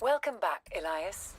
Welcome back, Elias.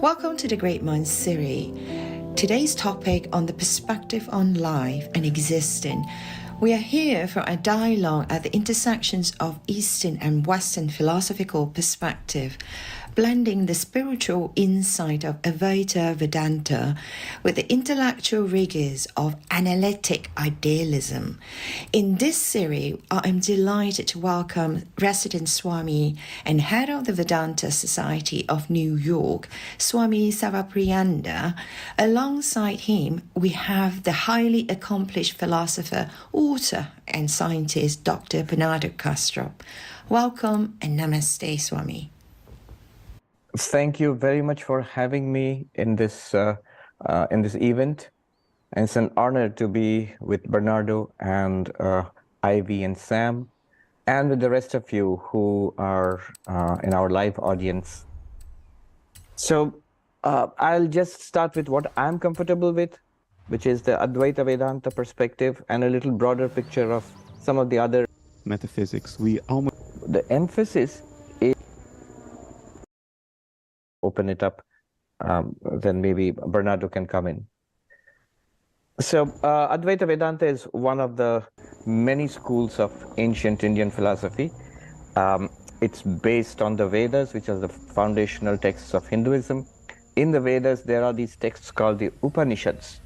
Welcome to the Great Minds series. Today's topic on the perspective on life and existing. We are here for a dialogue at the intersections of Eastern and Western philosophical perspective, blending the spiritual insight of Advaita Vedanta with the intellectual rigors of analytic idealism. In this series, I am delighted to welcome resident Swami and head of the Vedanta Society of New York, Swami Savapriyanda. Alongside him, we have the highly accomplished philosopher, author, and scientist, Dr. Bernardo Castro. Welcome and namaste, Swami. Thank you very much for having me in this event. And it's an honor to be with Bernardo and Ivy and Sam, and with the rest of you who are in our live audience. So I'll just start with what I'm comfortable with, which is the Advaita Vedanta perspective and a little broader picture of some of the other metaphysics. The emphasis is open it up, then maybe Bernardo can come in. So Advaita Vedanta is one of the many schools of ancient Indian philosophy. It's based on the Vedas, which are the foundational texts of Hinduism. In the Vedas, there are these texts called the Upanishads,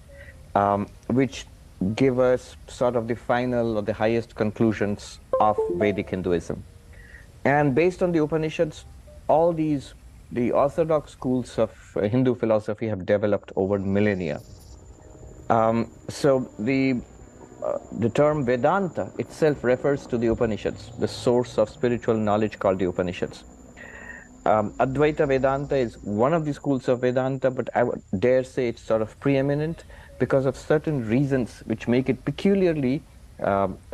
which give us sort of the final or the highest conclusions of Vedic Hinduism. And based on the Upanishads, all these, the orthodox schools of Hindu philosophy have developed over millennia. So the term Vedanta itself refers to the Upanishads, the source of spiritual knowledge called the Upanishads. Advaita Vedanta is one of the schools of Vedanta, but I would dare say it's sort of preeminent because of certain reasons which make it peculiarly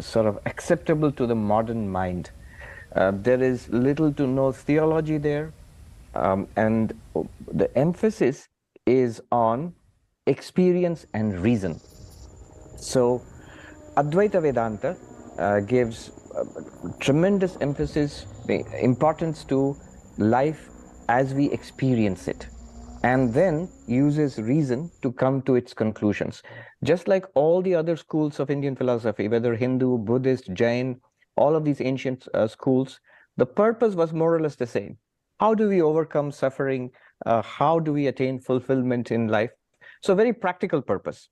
sort of acceptable to the modern mind. There is little to no theology there, and the emphasis is on experience and reason. So Advaita Vedanta gives tremendous emphasis, importance to life as we experience it. and then uses reason to come to its conclusions. Just like all the other schools of Indian philosophy, whether Hindu, Buddhist, Jain, all of these ancient schools, the purpose was more or less the same. How do we overcome suffering? How do we attain fulfillment in life? So very practical purpose.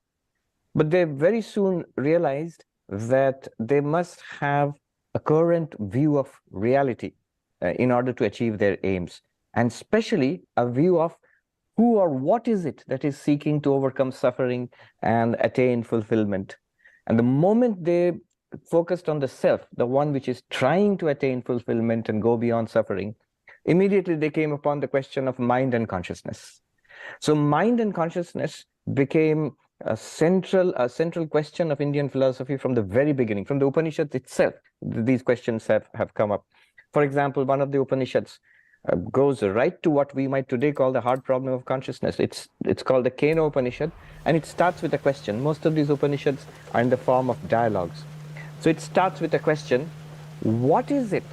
But they very soon realized that they must have a current view of reality in order to achieve their aims, and especially a view of who or what is it that is seeking to overcome suffering and attain fulfillment. And the moment they focused on the self, the one which is trying to attain fulfillment and go beyond suffering, immediately they came upon the question of mind and consciousness. So mind and consciousness became a central question of Indian philosophy from the very beginning. From the Upanishads itself, these questions have come up. For example, one of the Upanishads goes right to what we might today call the hard problem of consciousness. It's called the Kena Upanishad, and it starts with a question. Most of these Upanishads are in the form of dialogues. So it starts with a question: what is it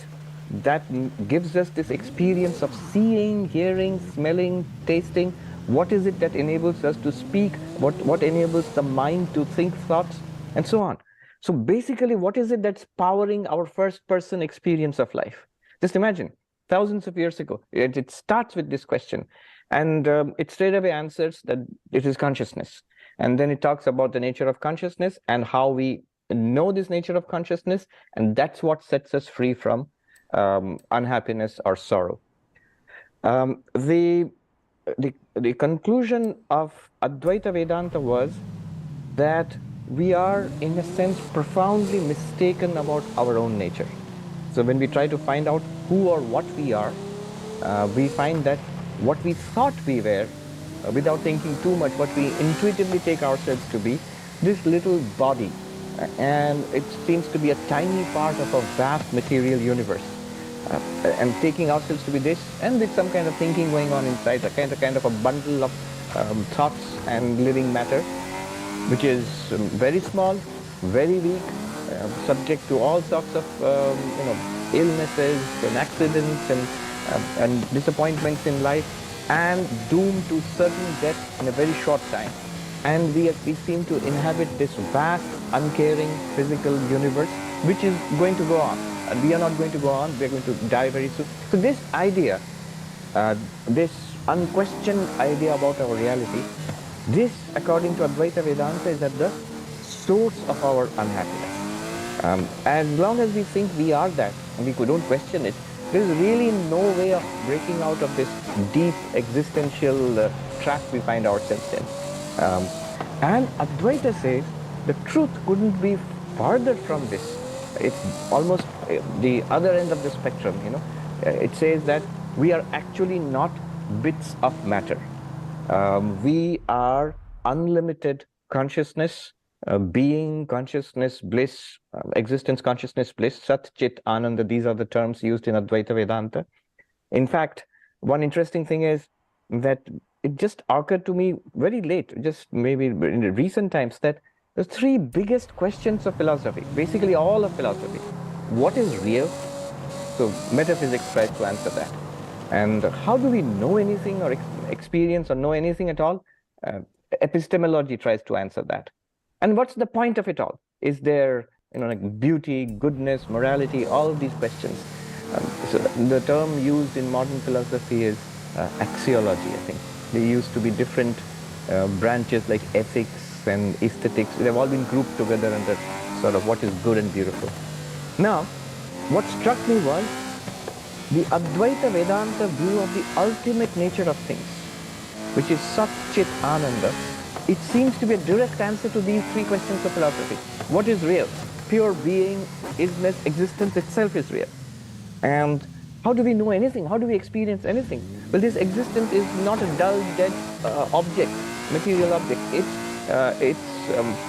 that gives us this experience of seeing, hearing, smelling, tasting? What is it that enables us to speak? What enables the mind to think thoughts, and so on? So basically, what is it that's powering our first-person experience of life? Just imagine, thousands of years ago, it starts with this question, and it straight away answers that it is consciousness. And then it talks about the nature of consciousness and how we know this nature of consciousness, and that's what sets us free from unhappiness or sorrow. The conclusion of Advaita Vedanta was that we are, in a sense, profoundly mistaken about our own nature. So when we try to find out who or what we are, we find that what we thought we were, without thinking too much, what we intuitively take ourselves to be, this little body, and it seems to be a tiny part of a vast material universe. And taking ourselves to be this, and with some kind of thinking going on inside, a kind of a bundle of thoughts and living matter, which is very small, very weak, subject to all sorts of illnesses and accidents and disappointments in life, and doomed to certain death in a very short time. And we seem to inhabit this vast, uncaring physical universe, which is going to go on. And we are not going to go on, we are going to die very soon. So this idea, this unquestioned idea about our reality, this, according to Advaita Vedanta, is at the source of our unhappiness. As long as we think we are that, and we don't question it, there is really no way of breaking out of this deep existential trap we find ourselves in. And Advaita says the truth couldn't be farther from this. It's almost the other end of the spectrum, It says that we are actually not bits of matter. We are unlimited consciousness, being, consciousness, bliss, existence, consciousness, bliss, Sat, Chit, Ananda. These are the terms used in Advaita Vedanta. In fact, one interesting thing is that it just occurred to me very late, just maybe in the recent times, that the three biggest questions of philosophy, basically all of philosophy: what is real? So metaphysics tries to answer that. And how do we know anything or experience or know anything at all? Epistemology tries to answer that. And what's the point of it all? Is there like beauty, goodness, morality, all of these questions? So the term used in modern philosophy is axiology, I think. There used to be different branches like ethics and aesthetics. They've all been grouped together under sort of what is good and beautiful. Now, what struck me was the Advaita Vedanta view of the ultimate nature of things, which is Sat, Chit, Ananda. It seems to be a direct answer to these three questions of philosophy. What is real? Pure being, isness, existence itself is real. And how do we know anything? How do we experience anything? Well, this existence is not a dull, dead object, material object. It's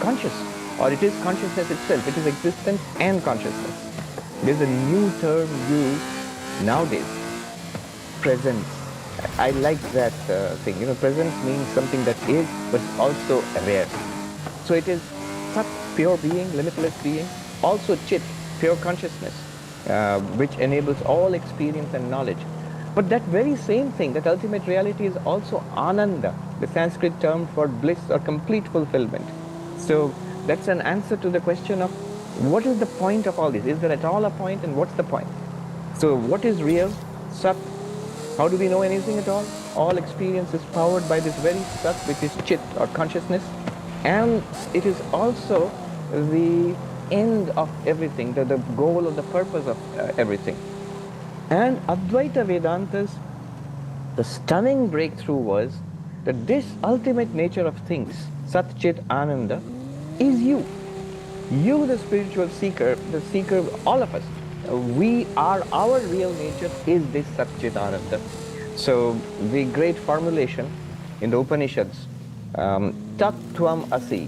conscious, or it is consciousness itself. It is existence and consciousness. There's a new term used nowadays, presence. I like that thing. Presence means something that is, but also aware. So it is Sat, pure being, limitless being. Also Chit, pure consciousness, which enables all experience and knowledge. But that very same thing, that ultimate reality, is also Ananda, the Sanskrit term for bliss or complete fulfillment. So that's an answer to the question of what is the point of all this? Is there at all a point, and what's the point? So what is real? Sat. How do we know anything at all? All experience is powered by this very Sat, which is Chit or consciousness. And it is also the end of everything, the goal or the purpose of everything. And Advaita Vedanta's, the stunning breakthrough was that this ultimate nature of things, Sat Chit Ananda, is you. You, the spiritual seeker, all of us, our real nature is this Sat Chit Ananda. So the great formulation in the Upanishads, Tat Tvam Asi,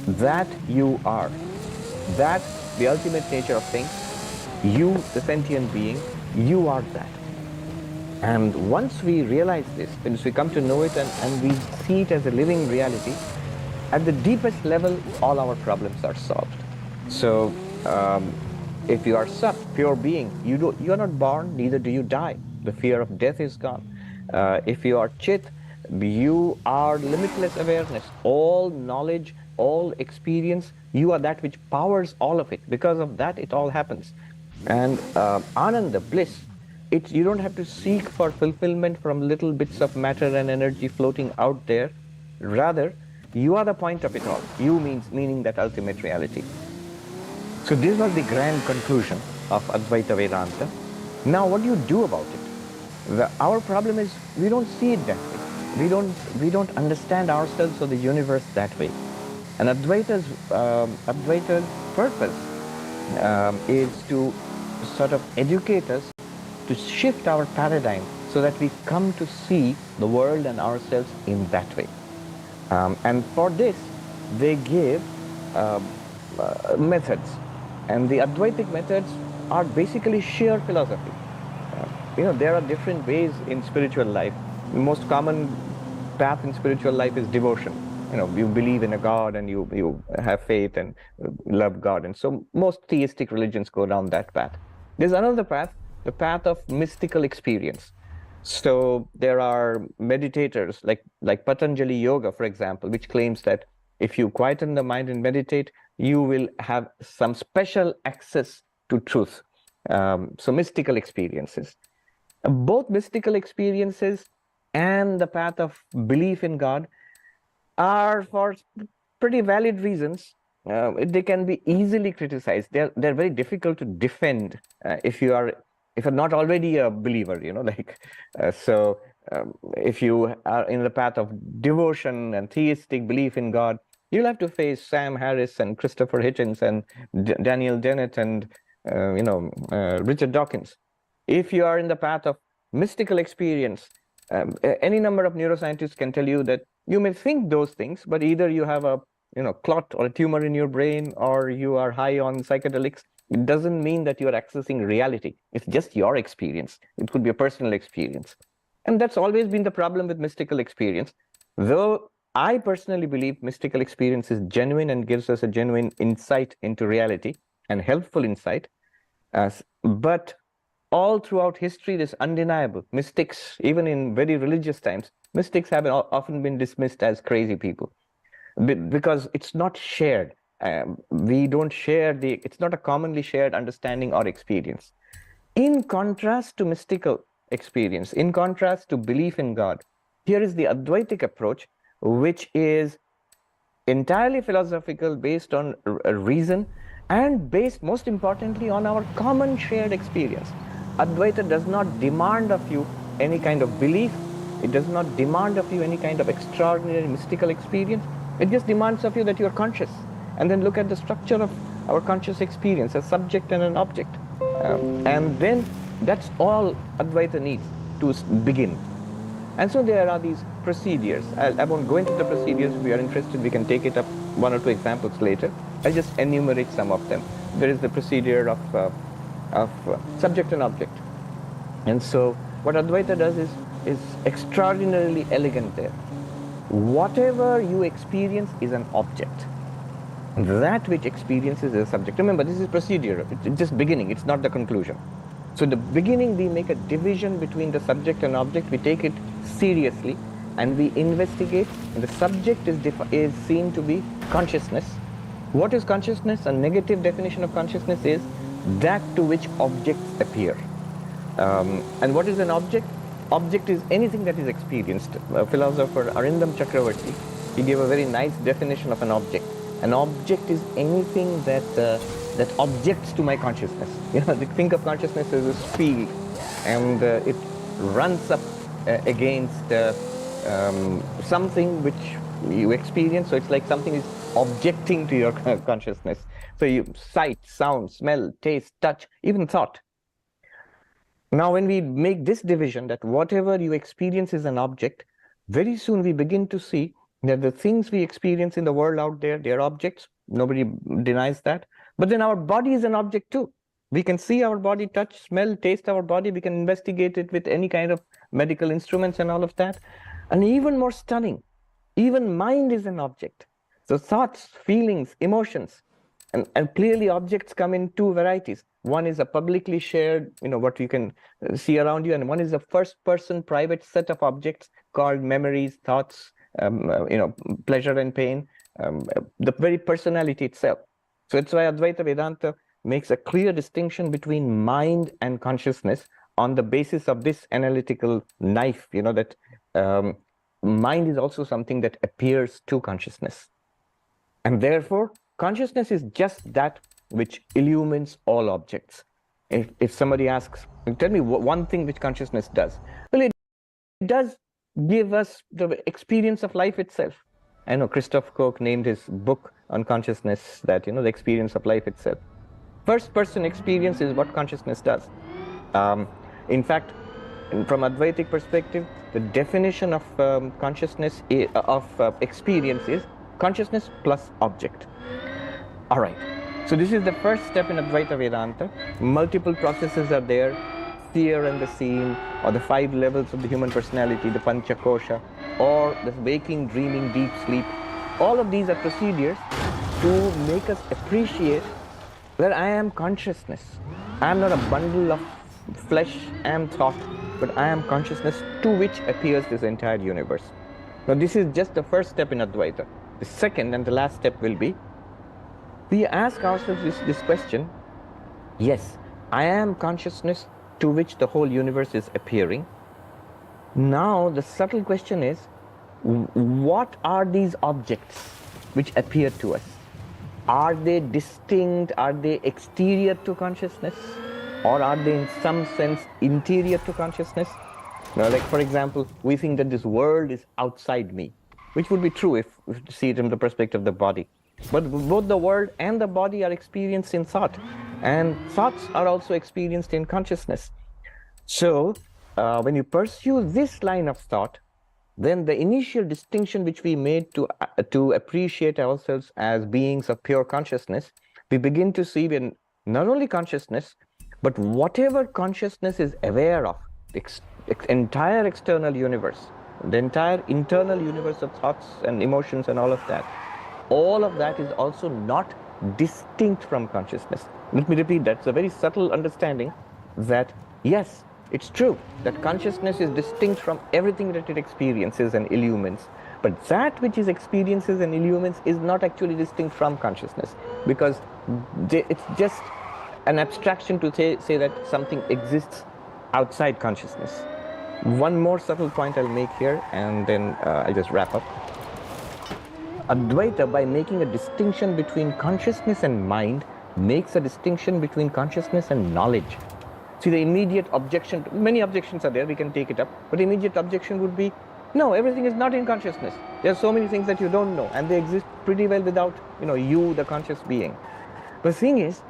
that you are, that the ultimate nature of things, you, the sentient being, you are that. And once we realize this, once we come to know it and we see it as a living reality, at the deepest level, all our problems are solved. So if you are Sat, pure being, you are not born, neither do you die. The fear of death is gone. If you are Chit, you are limitless awareness, all knowledge, all experience. You are that which powers all of it. Because of that, it all happens. And Ananda, bliss, you don't have to seek for fulfillment from little bits of matter and energy floating out there. Rather, you are the point of it all. You meaning that ultimate reality. So this was the grand conclusion of Advaita Vedanta. Now, what do you do about it? Our problem is we don't see it that way. We don't understand ourselves or the universe that way. And Advaita's purpose is to sort of educate us, to shift our paradigm so that we come to see the world and ourselves in that way. And for this, they give methods. And the Advaitic methods are basically sheer philosophy. There are different ways in spiritual life. The most common path in spiritual life is devotion. You believe in a God and you have faith and love God. And so most theistic religions go down that path. There's another path, the path of mystical experience. So there are meditators like Patanjali Yoga, for example, which claims that if you quieten the mind and meditate, you will have some special access to truth. So mystical experiences. Both mystical experiences and the path of belief in God are for pretty valid reasons. They can be easily criticized. They're very difficult to defend if you're not already a believer, if you are in the path of devotion and theistic belief in God, you'll have to face Sam Harris and Christopher Hitchens and Daniel Dennett and Richard Dawkins. If you are in the path of mystical experience, any number of neuroscientists can tell you that you may think those things, but either you have a clot or a tumor in your brain, or you are high on psychedelics. It doesn't mean that you are accessing reality. It's just your experience. It could be a personal experience. And that's always been the problem with mystical experience. Though I personally believe mystical experience is genuine and gives us a genuine insight into reality and helpful insight. But all throughout history, this undeniable. Mystics, even in very religious times, mystics have often been dismissed as crazy people because it's not shared. We don't share it's not a commonly shared understanding or experience. In contrast to mystical experience, in contrast to belief in God, here is the Advaitic approach, which is entirely philosophical, based on reason, and based most importantly on our common shared experience. Advaita does not demand of you any kind of belief. It does not demand of you any kind of extraordinary mystical experience. It just demands of you that you are conscious. And then look at the structure of our conscious experience, a subject and an object. And then that's all Advaita needs to begin. And so there are these procedures. I won't go into the procedures. If we are interested, we can take it up one or two examples later. I'll just enumerate some of them. There is the procedure of subject and object. And so what Advaita does is extraordinarily elegant there. Whatever you experience is an object. That which experiences is a subject. Remember, this is procedure. It's just beginning. It's not the conclusion. So in the beginning, we make a division between the subject and object. We take it seriously and we investigate. And the subject is seen to be consciousness. What is consciousness? A negative definition of consciousness is that to which objects appear. And what is an object? Object is anything that is experienced. Philosopher Arindam Chakravarti, he gave a very nice definition of an object. An object is anything that that objects to my consciousness. You know, think of consciousness as this field, and it runs up against something which you experience. So it's like something is objecting to your consciousness. So you sight, sound, smell, taste, touch, even thought. Now, when we make this division that whatever you experience is an object, very soon we begin to see that the things we experience in the world out there, they are objects. Nobody denies that. But then our body is an object too. We can see our body, touch, smell, taste our body. We can investigate it with any kind of medical instruments and all of that. And even more stunning, even mind is an object. So thoughts, feelings, emotions, and clearly objects come in two varieties. One is a publicly shared, you know, what you can see around you, and one is a first-person private set of objects called memories, thoughts, you know, pleasure and pain, the very personality itself. So it's why Advaita Vedanta makes a clear distinction between mind and consciousness on the basis of this analytical knife, you know, that mind is also something that appears to consciousness. And therefore, consciousness is just that which illumines all objects. If somebody asks, tell me one thing which consciousness does. Well, it does give us the experience of life itself. I know Christoph Koch named his book on consciousness that, you know, the experience of life itself. First person experience is what consciousness does. In fact, from Advaitic perspective, the definition of consciousness, experience is consciousness plus object. All right. So this is the first step in Advaita Vedanta. Multiple processes are there, seer and the seen, or the 5 levels of the human personality, the Panchakosha, or the waking, dreaming, deep sleep. All of these are procedures to make us appreciate that I am consciousness. I am not a bundle of flesh and thought, but I am consciousness to which appears this entire universe. Now this is just the first step in Advaita. The second and the last step will be, we ask ourselves this question, yes, I am consciousness to which the whole universe is appearing. Now the subtle question is, what are these objects which appear to us? Are they distinct? Are they exterior to consciousness? Or are they in some sense interior to consciousness? Now, like for example, we think that this world is outside me, which would be true if we see it from the perspective of the body. But both the world and the body are experienced in thought, and thoughts are also experienced in consciousness. So when you pursue this line of thought, then the initial distinction which we made to appreciate ourselves as beings of pure consciousness, we begin to see when not only consciousness, but whatever consciousness is aware of, the entire external universe, the entire internal universe of thoughts and emotions and all of that is also not distinct from consciousness. Let me repeat that. It's a very subtle understanding that, yes, it's true that consciousness is distinct from everything that it experiences and illumines, but that which it experiences and illumines is not actually distinct from consciousness, because it's just an abstraction to say that something exists outside consciousness. One more subtle point I'll make here, and then I'll just wrap up. Advaita, by making a distinction between consciousness and mind, makes a distinction between consciousness and knowledge. See, the immediate objection, many objections are there, we can take it up, but the immediate objection would be, no, everything is not in consciousness. There are so many things that you don't know, and they exist pretty well without, you, the conscious being. The thing is,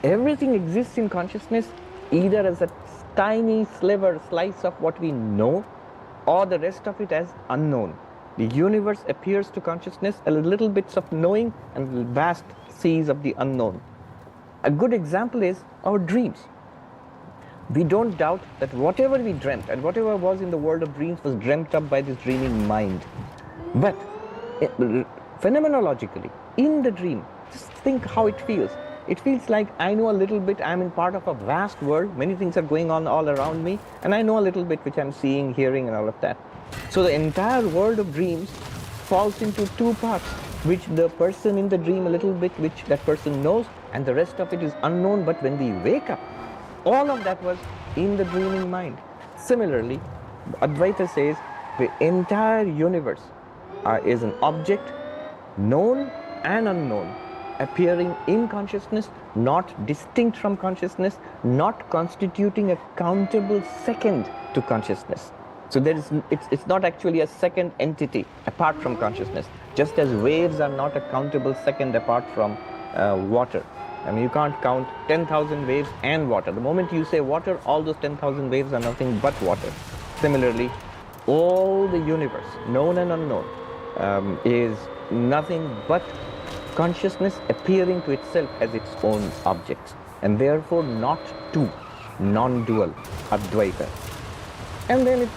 everything exists in consciousness either as a tiny slice of what we know, or the rest of it as unknown. The universe appears to consciousness as little bits of knowing and vast seas of the unknown. A good example is our dreams. We don't doubt that whatever we dreamt and whatever was in the world of dreams was dreamt up by this dreaming mind. But phenomenologically, in the dream, just think how it feels. It feels like I know a little bit, I'm in part of a vast world, many things are going on all around me, and I know a little bit which I'm seeing, hearing, and all of that. So the entire world of dreams falls into two parts, which the person in the dream a little bit, which that person knows, and the rest of it is unknown. But when we wake up, all of that was in the dreaming mind. Similarly, Advaita says the entire universe is an object, known and unknown, appearing in consciousness, not distinct from consciousness, not constituting a countable second to consciousness. So it's not actually a second entity apart from consciousness, just as waves are not a countable second apart from water. I mean, you can't count 10,000 waves and water. The moment you say water, all those 10,000 waves are nothing but water. Similarly, all the universe, known and unknown, is nothing but consciousness appearing to itself as its own objects, and therefore not two, non-dual, Advaita. And then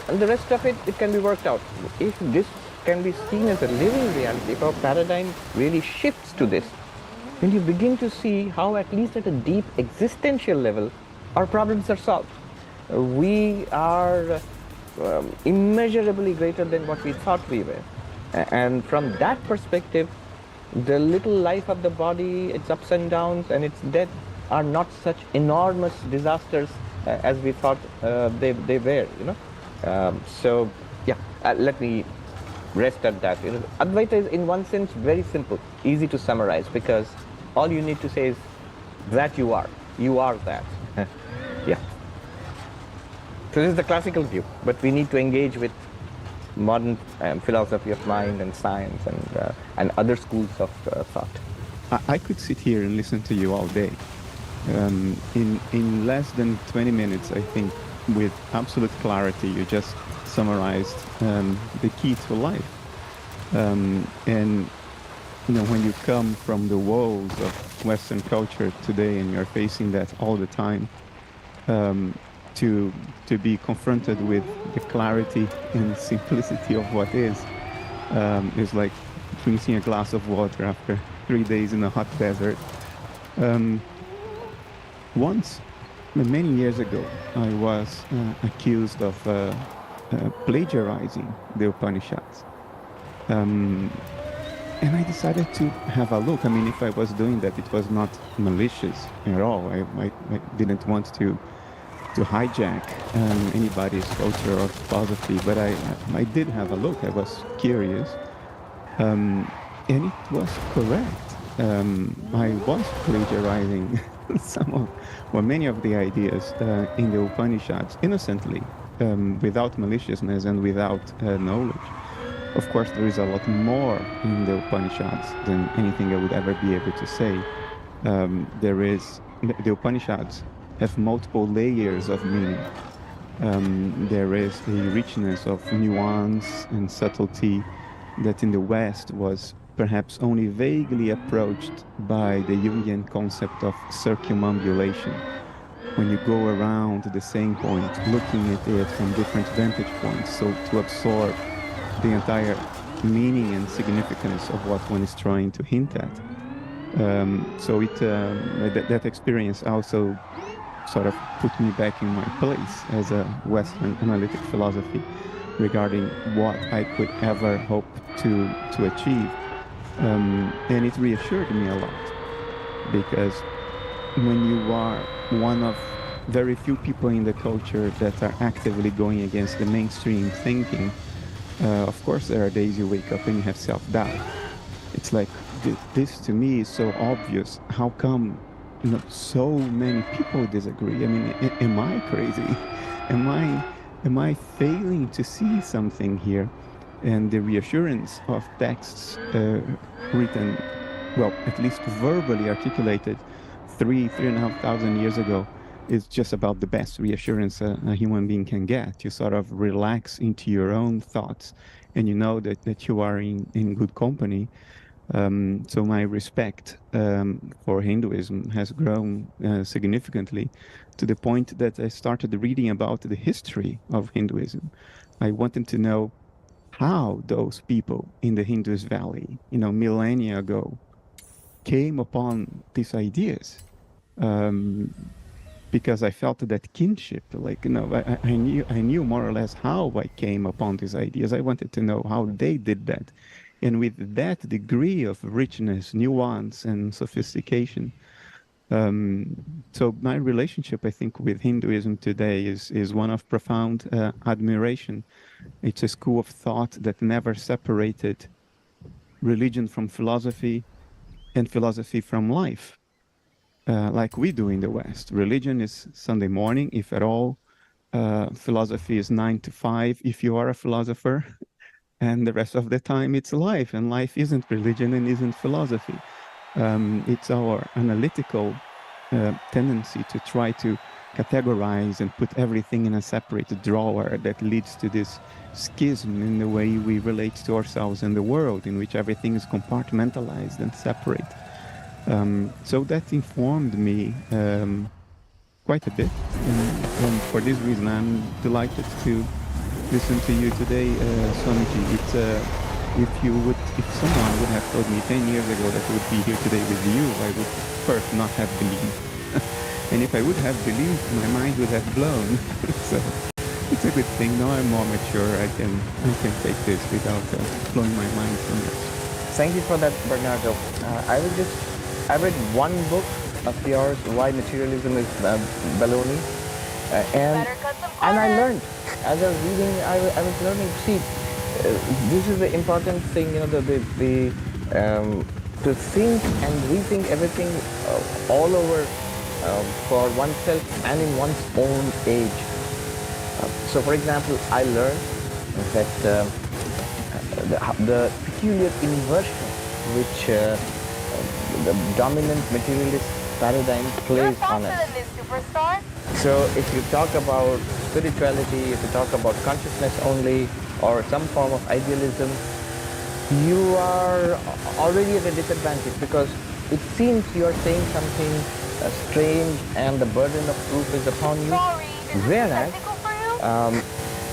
the rest of it can be worked out. If this can be seen as a living reality, if our paradigm really shifts to this, then you begin to see how, at least at a deep existential level, our problems are solved. We are immeasurably greater than what we thought we were. And from that perspective, the little life of the body, its ups and downs and its death, are not such enormous disasters as we thought they were, you know. So, yeah, let me rest at that. You know, Advaita is, in one sense, very simple, easy to summarize, because all you need to say is that you are that. Yeah. So this is the classical view, but we need to engage with modern philosophy of mind and science and other schools of thought. I could sit here and listen to you all day. In less than 20 minutes, I think, with absolute clarity, you just summarized the key to life. And you know, when you come from the woes of Western culture today, and you're facing that all the time, to be confronted with the clarity and simplicity of what is like drinking a glass of water after 3 days in a hot desert. Once, many years ago, I was accused of plagiarizing the Upanishads. And I decided to have a look. I mean, if I was doing that, it was not malicious at all. I didn't want to hijack anybody's culture or philosophy, but I did have a look. I was curious, and it was correct. I was plagiarizing many of the ideas in the Upanishads innocently, without maliciousness and without knowledge. Of course, there is a lot more in the Upanishads than anything I would ever be able to say. The Upanishads have multiple layers of meaning. There is a richness of nuance and subtlety that in the West was perhaps only vaguely approached by the Jungian concept of circumambulation. When you go around the same point, looking at it from different vantage points, so to absorb the entire meaning and significance of what one is trying to hint at. So that experience also sort of put me back in my place as a Western analytic philosophy regarding what I could ever hope to achieve. And it reassured me a lot, because when you are one of very few people in the culture that are actively going against the mainstream thinking, of course there are days you wake up and you have self-doubt. It's like, this to me is so obvious. How come so many people disagree? I mean, am I crazy? Am I failing to see something here? And the reassurance of texts written, well, at least verbally articulated 3,500 years ago, is just about the best reassurance a human being can get. You sort of relax into your own thoughts, and you know that you are in good company. So my respect for Hinduism has grown significantly, to the point that I started reading about the history of Hinduism. I wanted to know how those people in the Indus Valley, millennia ago, came upon these ideas. Because I felt that kinship, like, I knew more or less how I came upon these ideas. I wanted to know how they did that. And with that degree of richness, nuance, and sophistication, so my relationship, I think, with Hinduism today is one of profound admiration. It's a school of thought that never separated religion from philosophy and philosophy from life. Like we do in the West. Religion is Sunday morning, if at all. Philosophy is 9 to 5, if you are a philosopher. And the rest of the time, it's life. And life isn't religion and isn't philosophy. It's our analytical tendency to try to categorize and put everything in a separate drawer that leads to this schism in the way we relate to ourselves and the world, in which everything is compartmentalized and separate. So that informed me quite a bit, and for this reason I'm delighted to listen to you today, Swamiji. If someone would have told me 10 years ago that I would be here today with you, I would first not have believed. And if I would have believed, my mind would have blown. So it's a good thing. Now I'm more mature. I can take this without blowing my mind so much. Thank you for that, Bernardo. I read one book of yours, Why Materialism is Baloney, and I learned, as I was reading, I was learning, see, this is the important thing, to think and rethink everything all over for oneself and in one's own age. So, for example, I learned that the peculiar inversion which the dominant materialist paradigm plays on us. So if you talk about spirituality, if you talk about consciousness only, or some form of idealism, you are already at a disadvantage, because it seems you are saying something strange and the burden of proof is upon you. Whereas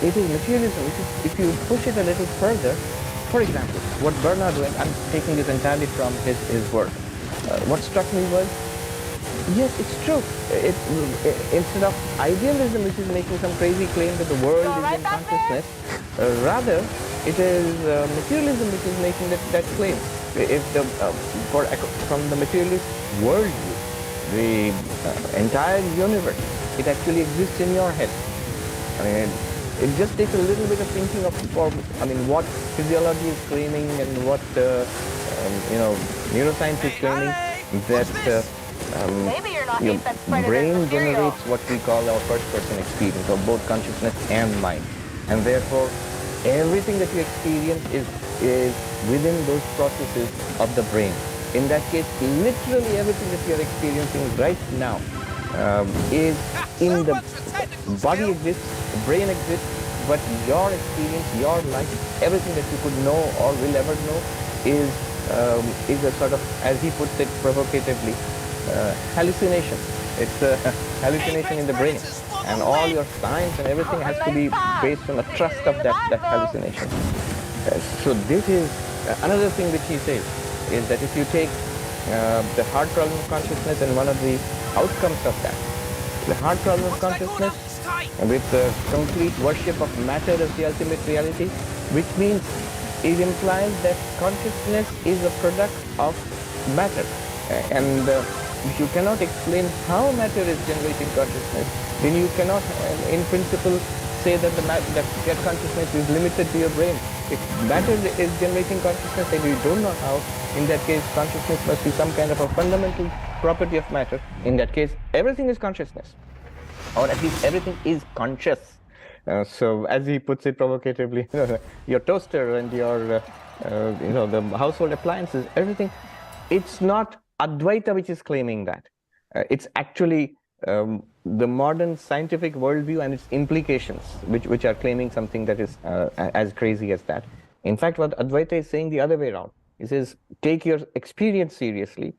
it is materialism. If you push it a little further, for example, what Bernardo, and I'm taking this entirely from his work, what struck me was, yes, it's true. Instead of idealism, which is making some crazy claim that the world is in consciousness, rather it is materialism which is making that claim. If from the materialist worldview, the entire universe, it actually exists in your head. I mean, it just takes a little bit of thinking of, what physiology is claiming and what neuroscience is claiming, that your brain generates what we call our first-person experience of both consciousness and mind, and therefore everything that you experience is within those processes of the brain. In that case, literally everything that you are experiencing right now is in the body exists, the brain exists, but your experience, your life, everything that you could know or will ever know is a sort of, as he puts it provocatively, hallucination. It's a hallucination in the brain, and all your science and everything has to be based on a trust of that hallucination. So this is another thing which he says, is that if you take the hard problem of consciousness, and one of the outcomes of that, the hard problem of consciousness with the complete worship of matter as the ultimate reality, which means it implies that consciousness is a product of matter, and if you cannot explain how matter is generating consciousness, then you cannot, in principle, say that that consciousness is limited to your brain. If matter is generating consciousness and you don't know how, in that case, consciousness must be some kind of a fundamental property of matter. In that case, everything is consciousness, or at least everything is conscious. So, as he puts it provocatively, your toaster and your, the household appliances, everything, it's not Advaita which is claiming that. It's actually the modern scientific worldview and its implications which are claiming something that is as crazy as that. In fact, what Advaita is saying the other way around. He says, take your experience seriously.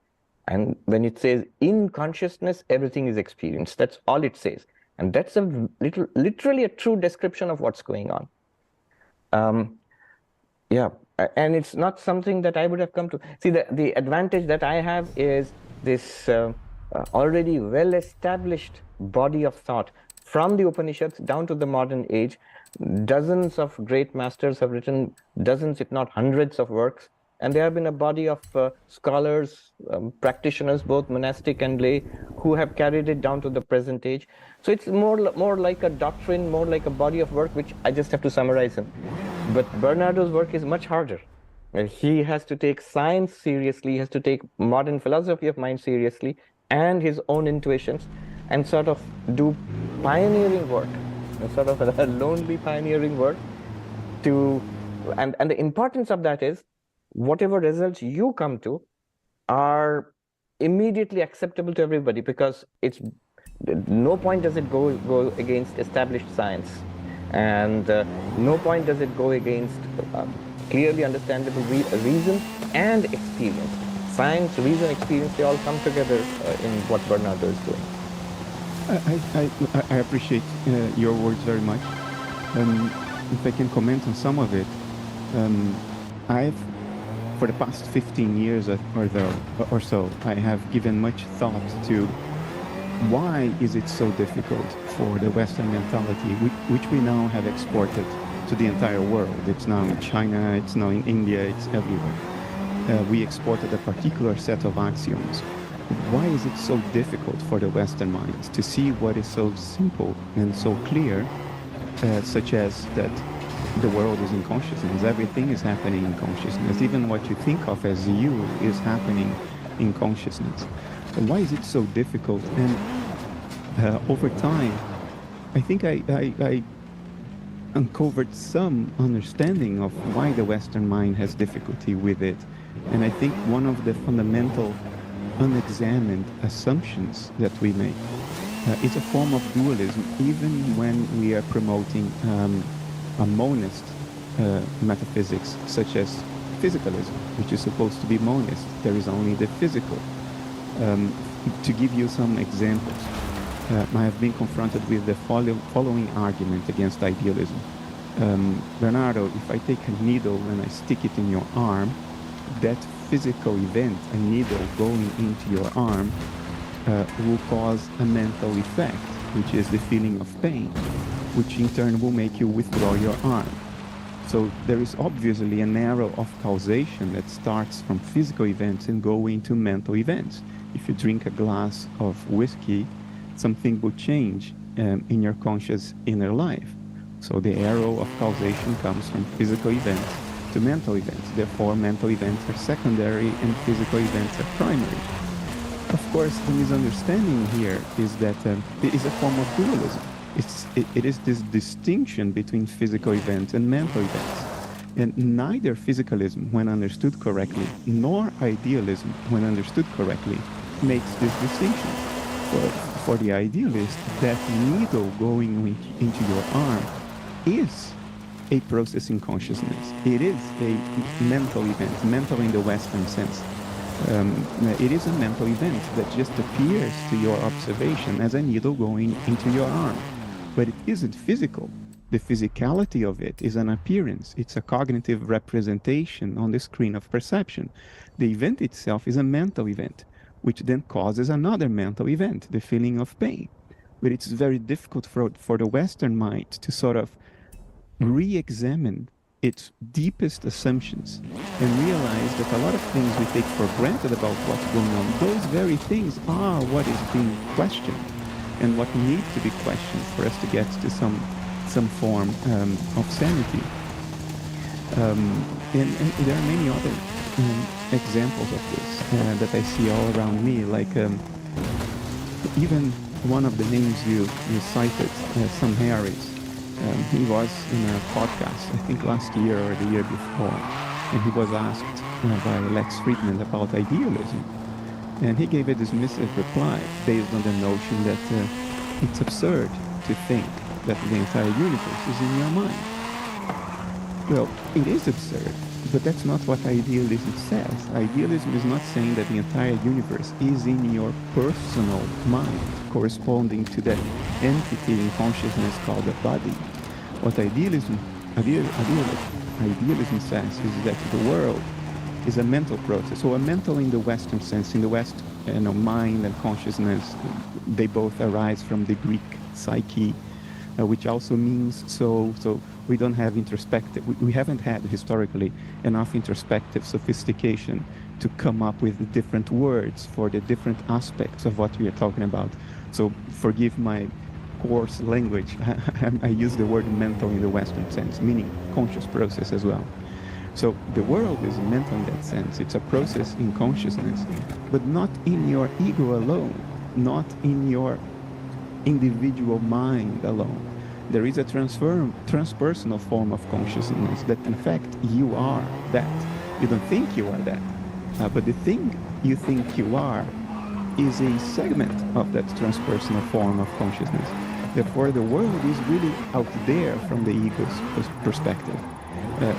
And when it says in consciousness, everything is experienced. That's all it says. And that's literally a true description of what's going on. Yeah, and it's not something that I would have come to. See, the advantage that I have is this already well-established body of thought from the Upanishads down to the modern age. Dozens of great masters have written dozens, if not hundreds, of works, and there have been a body of scholars, practitioners, both monastic and lay, who have carried it down to the present age. So it's more like a doctrine, more like a body of work, which I just have to summarize him. But Bernardo's work is much harder. He has to take science seriously, he has to take modern philosophy of mind seriously, and his own intuitions, and sort of do pioneering work, sort of a lonely pioneering work. And the importance of that is, whatever results you come to are immediately acceptable to everybody, because it's no point does it go against established science, and no point does it go against clearly understandable reason and experience. Science, reason, experience, they all come together in what Bernardo is doing. I appreciate your words very much. If I can comment on some of it, I've, for the past 15 years or so, I have given much thought to why is it so difficult for the Western mentality, which we now have exported to the entire world. It's now in China, it's now in India, it's everywhere. We exported a particular set of axioms. Why is it so difficult for the Western minds to see what is so simple and so clear, such as that the world is in consciousness, everything is happening in consciousness, even what you think of as you is happening in consciousness. Why is it so difficult? And over time, I think I uncovered some understanding of why the Western mind has difficulty with it. And I think one of the fundamental unexamined assumptions that we make is a form of dualism, even when we are promoting a monist metaphysics, such as physicalism, which is supposed to be monist. There is only the physical. To give you some examples, I have been confronted with the following argument against idealism. Bernardo, if I take a needle and I stick it in your arm, that physical event, a needle going into your arm, will cause a mental effect, which is the feeling of pain, which in turn will make you withdraw your arm. So there is obviously an arrow of causation that starts from physical events and go into mental events. If you drink a glass of whiskey, something will change in your conscious inner life. So the arrow of causation comes from physical events to mental events. Therefore, mental events are secondary and physical events are primary. Of course, the misunderstanding here is that it is a form of dualism. It is this distinction between physical events and mental events. And neither physicalism, when understood correctly, nor idealism, when understood correctly, makes this distinction. For the idealist, that needle going into your arm is a process in consciousness. It is a mental event, mental in the Western sense. It is a mental event that just appears to your observation as a needle going into your arm. But it isn't physical. The physicality of it is an appearance. It's a cognitive representation on the screen of perception. The event itself is a mental event, which then causes another mental event, the feeling of pain. But it's very difficult for the Western mind to sort of re-examine its deepest assumptions and realize that a lot of things we take for granted about what's going on, those very things are what is being questioned and what needs to be questioned for us to get to some form of sanity. And there are many other examples of this that I see all around me, like even one of the names you cited, Sam Harris. He was in a podcast, I think last year or the year before, and he was asked by Lex Friedman about idealism. And he gave a dismissive reply based on the notion that it's absurd to think that the entire universe is in your mind. Well, it is absurd, but that's not what idealism says. Idealism is not saying that the entire universe is in your personal mind, corresponding to that entity in consciousness called the body. What idealism idealism says is that the world is a mental process. So a mental in the Western sense, in the West, mind and consciousness, they both arise from the Greek psyche, which also means soul. So we don't have introspective, we haven't had historically enough introspective sophistication to come up with the different words for the different aspects of what we are talking about. So forgive my coarse language. I use the word mental in the Western sense, meaning conscious process as well. So the world is mental in that sense. It's a process in consciousness, but not in your ego alone, not in your individual mind alone. There is a transpersonal form of consciousness that, in fact, you are that. You don't think you are that, but the thing you think you are is a segment of that transpersonal form of consciousness. Therefore, the world is really out there from the ego's perspective.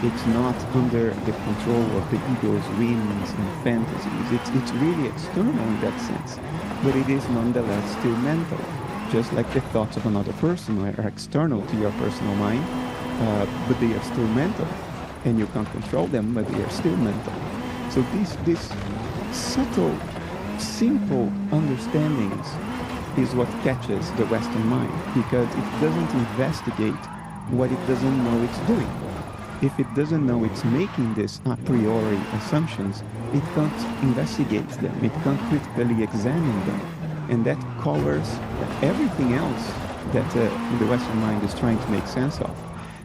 It's not under the control of the ego's whims and fantasies. It's really external in that sense, but it is nonetheless still mental. Just like the thoughts of another person are external to your personal mind, but they are still mental, and you can't control them, but they are still mental. So these subtle, simple understandings is what catches the Western mind, because it doesn't investigate what it doesn't know it's doing. If it doesn't know it's making these a priori assumptions, it can't investigate them, it can't critically examine them. And that colors everything else that the Western mind is trying to make sense of,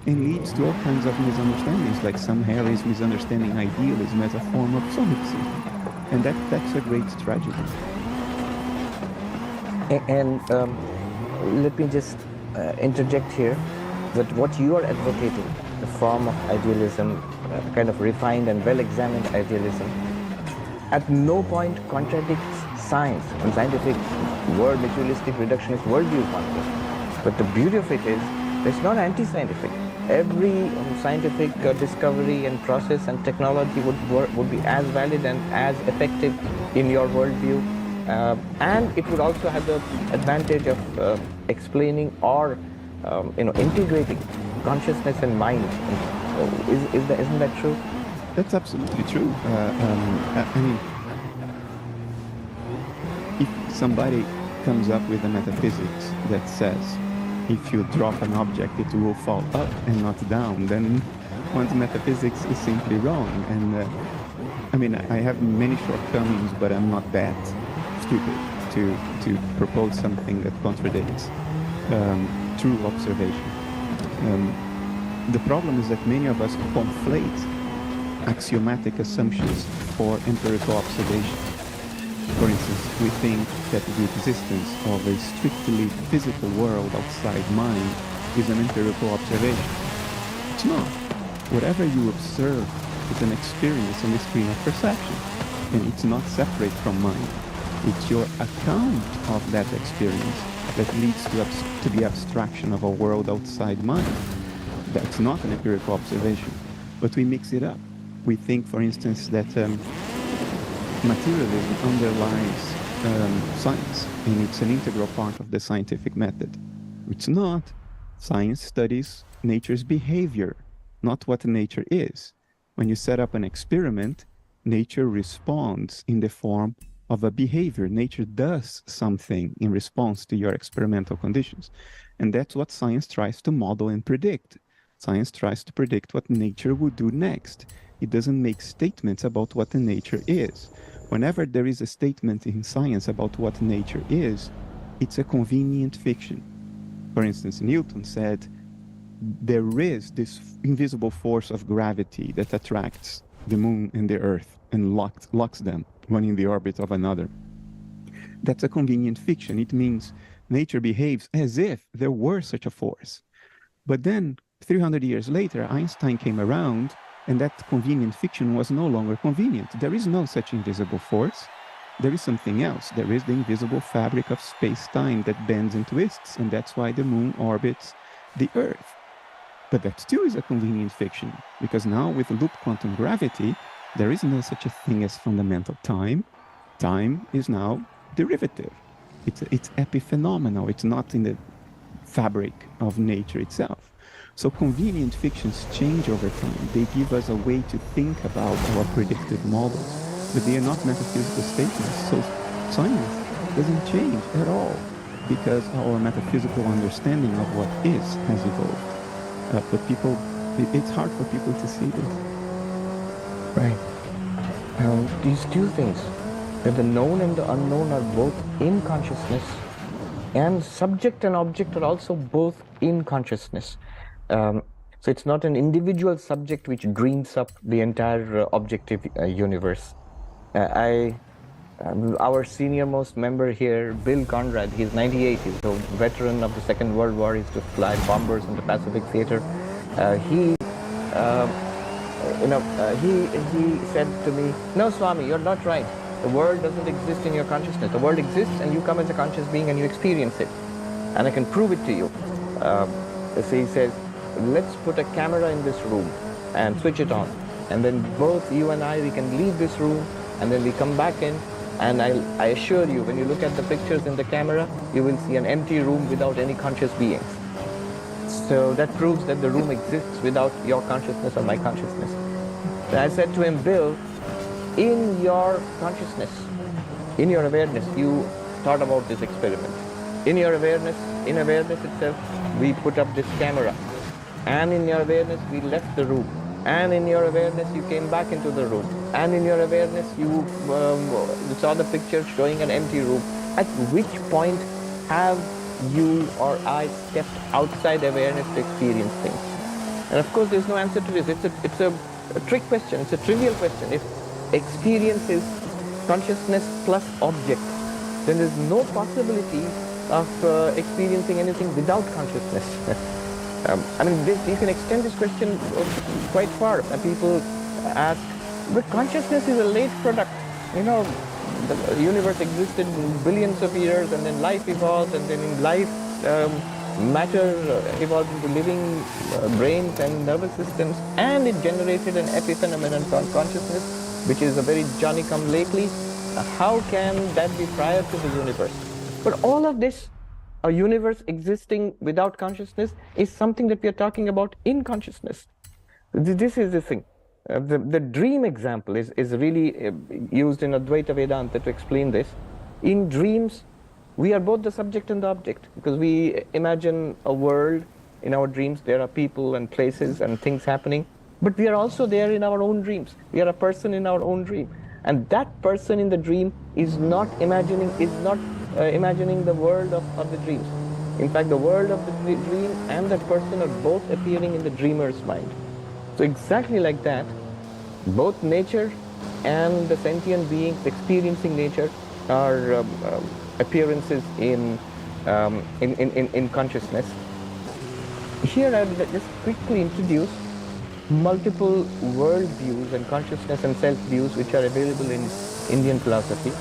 and leads to all kinds of misunderstandings, like Sam Harris misunderstanding idealism as a form of solipsism. And that's a great tragedy. And let me just interject here that what you are advocating, the form of idealism, kind of refined and well-examined idealism, at no point contradicts science and scientific world, materialistic reductionist worldview concept. But the beauty of it is, it's not anti-scientific. Every scientific discovery and process and technology would be as valid and as effective in your worldview. And it would also have the advantage of explaining or integrating consciousness and mind. Isn't that true? That's absolutely true. I mean, if somebody comes up with a metaphysics that says if you drop an object it will fall up and not down, then one's metaphysics is simply wrong. And I mean, I have many shortcomings, but I'm not that stupid to propose something that contradicts true observation. The problem is that many of us conflate axiomatic assumptions for empirical observation. For instance, we think that the existence of a strictly physical world outside mind is an empirical observation. It's not. Whatever you observe is an experience on the screen of perception, and it's not separate from mind. It's your account of that experience that leads to the abstraction of a world outside mind. That's not an empirical observation, but we mix it up. We think, for instance, that materialism underlies science, and it's an integral part of the scientific method. It's not. Science studies nature's behavior, not what nature is. When you set up an experiment, nature responds in the form of a behavior. Nature does something in response to your experimental conditions. And that's what science tries to model and predict. Science tries to predict what nature would do next. It doesn't make statements about what the nature is. Whenever there is a statement in science about what nature is, it's a convenient fiction. For instance, Newton said, there is this invisible force of gravity that attracts the moon and the earth and locks them, one in the orbit of another. That's a convenient fiction. It means nature behaves as if there were such a force. But then, 300 years later, Einstein came around, and that convenient fiction was no longer convenient. There is no such invisible force. There is something else. There is the invisible fabric of space-time that bends and twists, and that's why the moon orbits the Earth. But that too is a convenient fiction, because now with loop quantum gravity, there is no such a thing as fundamental time. Time is now derivative. It's epiphenomenal. It's not in the fabric of nature itself. So convenient fictions change over time. They give us a way to think about our predictive models, but they are not metaphysical statements. So science doesn't change at all because our metaphysical understanding of what is has evolved. But it's hard for people to see this. Right. These two things, that the known and the unknown are both in consciousness, and subject and object are also both in consciousness. So it's not an individual subject which dreams up the entire objective universe. Our senior-most member here, Bill Conrad, he's 98, he's a veteran of the Second World War, he used to fly bombers in the Pacific Theater. He said to me, "No, Swami, you're not right. The world doesn't exist in your consciousness. The world exists and you come as a conscious being and you experience it. And I can prove it to you." So he says, "Let's put a camera in this room and switch it on. And then both you and I, we can leave this room and then we come back in. And I assure you, when you look at the pictures in the camera, you will see an empty room without any conscious beings. So that proves that the room exists without your consciousness or my consciousness." And I said to him, "Bill, in your consciousness, in your awareness, you thought about this experiment. In your awareness, in awareness itself, we put up this camera. And in your awareness, we left the room. And in your awareness, you came back into the room. And in your awareness, you saw the picture showing an empty room. At which point have you or I stepped outside awareness to experience things?" And of course, there's no answer to this. It's a trick question. It's a trivial question. If experience is consciousness plus object, then there's no possibility of experiencing anything without consciousness. I mean, you can extend this question quite far. People ask, but consciousness is a late product. You know, the universe existed in billions of years, and then life evolved, and then in life, matter evolved into living brains and nervous systems, and it generated an epiphenomenon called consciousness, which is a very Johnny-come-lately. How can that be prior to the universe? But all of this, a universe existing without consciousness, is something that we are talking about in consciousness. This is the thing. The dream example is really used in Advaita Vedanta to explain this. In dreams, we are both the subject and the object, because we imagine a world in our dreams. There are people and places and things happening, but we are also there in our own dreams. We are a person in our own dream. And that person in the dream is not imagining the world of the dreams. In fact, the world of the dream and that person are both appearing in the dreamer's mind. So exactly like that, both nature and the sentient beings experiencing nature are appearances in consciousness. Here I will just quickly introduce multiple world views and consciousness and self views which are available in Indian philosophy,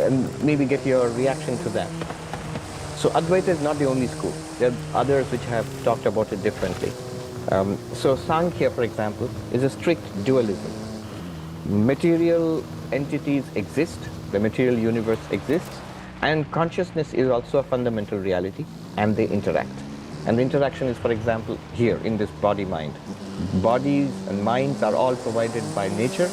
and maybe get your reaction to that. So Advaita is not the only school. There are others which have talked about it differently. So Sankhya, for example, is a strict dualism. Material entities exist, the material universe exists, and consciousness is also a fundamental reality, and they interact. And the interaction is, for example, here in this body-mind. Bodies and minds are all provided by nature,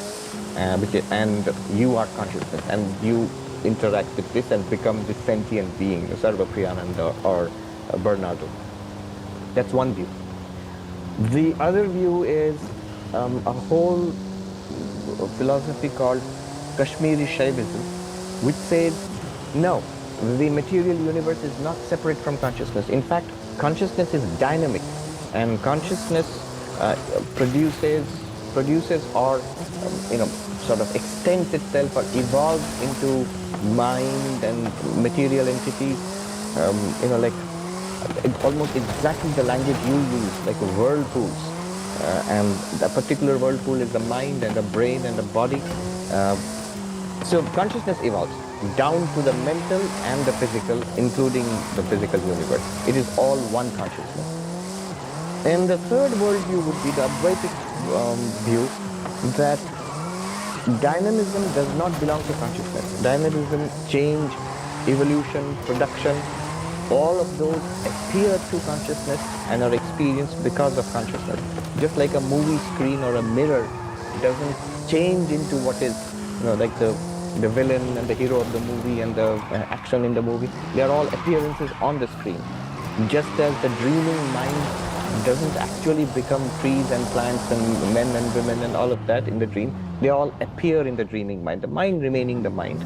and you are consciousness, and you interact with this and become this sentient being, Sarva Priyananda or Bernardo. That's one view. The other view is a whole philosophy called Kashmiri Shaivism, which says, no, the material universe is not separate from consciousness. In fact, consciousness is dynamic, and consciousness produces or sort of extends itself or evolves into mind and material entities, like almost exactly the language you use, like whirlpools. And a particular whirlpool is the mind and the brain and the body. So consciousness evolves down to the mental and the physical, including the physical universe. It is all one consciousness. And the third worldview would be the Advaitic view that dynamism does not belong to consciousness. Dynamism, change, evolution, production all of those appear through consciousness and are experienced because of consciousness. Just like a movie screen or a mirror doesn't change into what is, like the villain and the hero of the movie and the action in the movie. They are all appearances on the screen. Just as the dreaming mind doesn't actually become trees and plants and men and women and all of that in the dream, they all appear in the dreaming mind, the mind remaining the mind.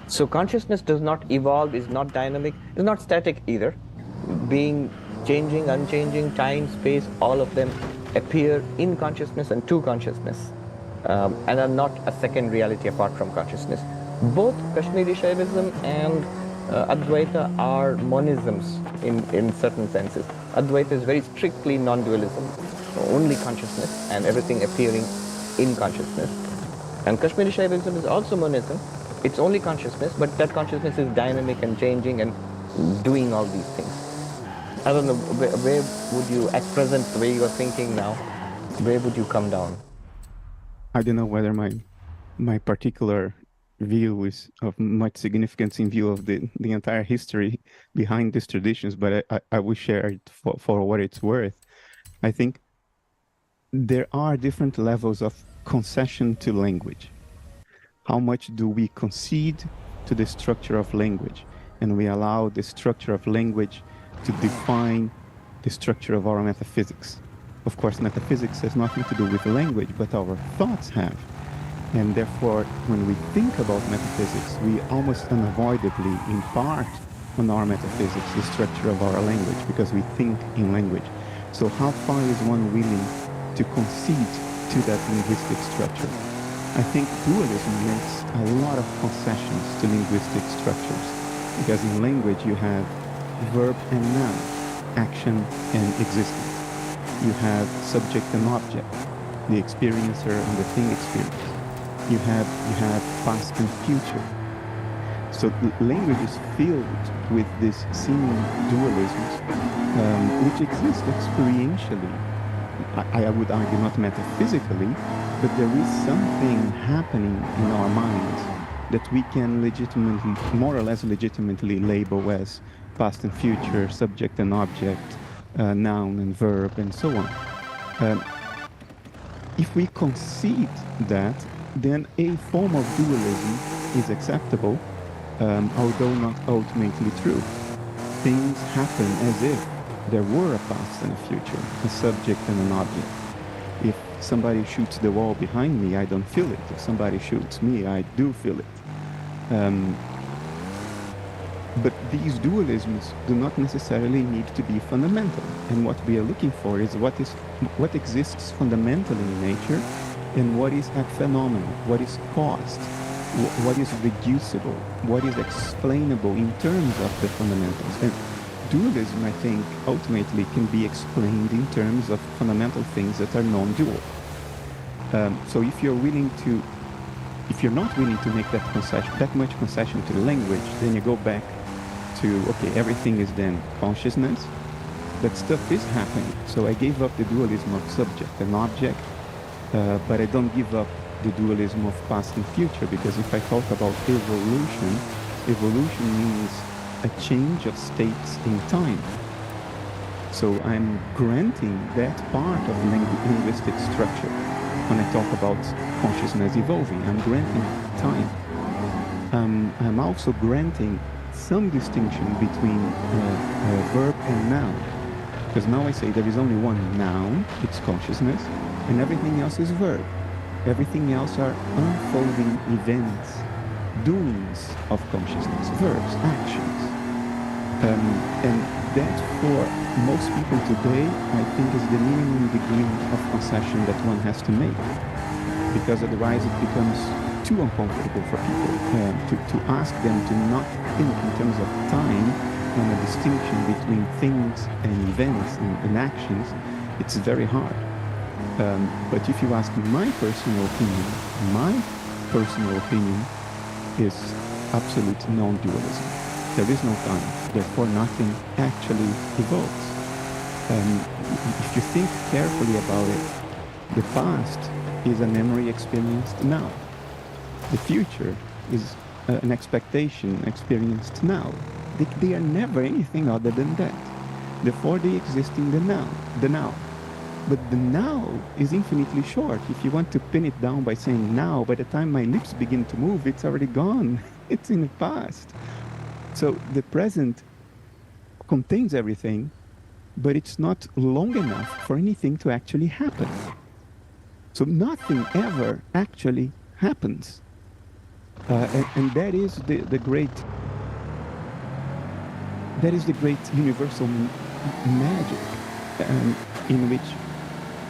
So consciousness does not evolve, is not dynamic, is not static either. Being changing, unchanging, time, space, all of them appear in consciousness and to consciousness, and are not a second reality apart from consciousness. Both Kashmiri Shaivism and Advaita are monisms in certain senses. Advaita is very strictly non-dualism, only consciousness and everything appearing in consciousness. And Kashmiri Shaivism is also monism. It's only consciousness, but that consciousness is dynamic and changing and doing all these things. I don't know, where would you, at present, the way you are thinking now, where would you come down? I don't know whether my particular view is of much significance in view of the entire history behind these traditions, but I will share it for what it's worth. I think there are different levels of concession to language. How much do we concede to the structure of language? And we allow the structure of language to define the structure of our metaphysics. Of course, metaphysics has nothing to do with language, but our thoughts have. And therefore, when we think about metaphysics, we almost unavoidably impart on our metaphysics the structure of our language, because we think in language. So how far is one willing to concede to that linguistic structure? I think dualism makes a lot of concessions to linguistic structures, because in language you have verb and noun, action and existence. You have subject and object, the experiencer and the thing experienced. You have past and future. So language is filled with this seeming dualisms, which exist experientially. I would argue not metaphysically, but there is something happening in our minds that we can legitimately, more or less legitimately label as past and future, subject and object, noun and verb, and so on. If we concede that, then a form of dualism is acceptable, although not ultimately true. Things happen as if there were a past and a future, a subject and an object. If somebody shoots the wall behind me, I don't feel it. If somebody shoots me, I do feel it. But these dualisms do not necessarily need to be fundamental. And what we are looking for is what exists fundamentally in nature and what is phenomenal, what is caused, what is reducible, what is explainable in terms of the fundamentals. And dualism, I think, ultimately can be explained in terms of fundamental things that are non-dual. So if you're not willing to make that much concession to the language, then you go back to, okay, everything is then consciousness, but stuff is happening. So I gave up the dualism of subject and object, but I don't give up the dualism of past and future, because if I talk about evolution means a change of states in time. So I'm granting that part of linguistic structure when I talk about consciousness evolving. I'm granting time. I'm also granting some distinction between verb and noun. Because now I say there is only one noun, it's consciousness, and everything else is verb. Everything else are unfolding events, doings of consciousness, verbs, actions. And that for most people today, I think, is the minimum degree of concession that one has to make. Because otherwise it becomes too uncomfortable for people to ask them to not think in terms of time and a distinction between things and events and actions. It's very hard. But if you ask my personal opinion is absolute non-dualism. There is no time, therefore nothing actually evolves. If you think carefully about it, the past is a memory experienced now. The future is an expectation experienced now. They are never anything other than that. Therefore, they exist in the now. But the now is infinitely short. If you want to pin it down by saying now, by the time my lips begin to move, it's already gone. It's in the past. So the present contains everything, but it's not long enough for anything to actually happen. So nothing ever actually happens. And that is the great universal magic in which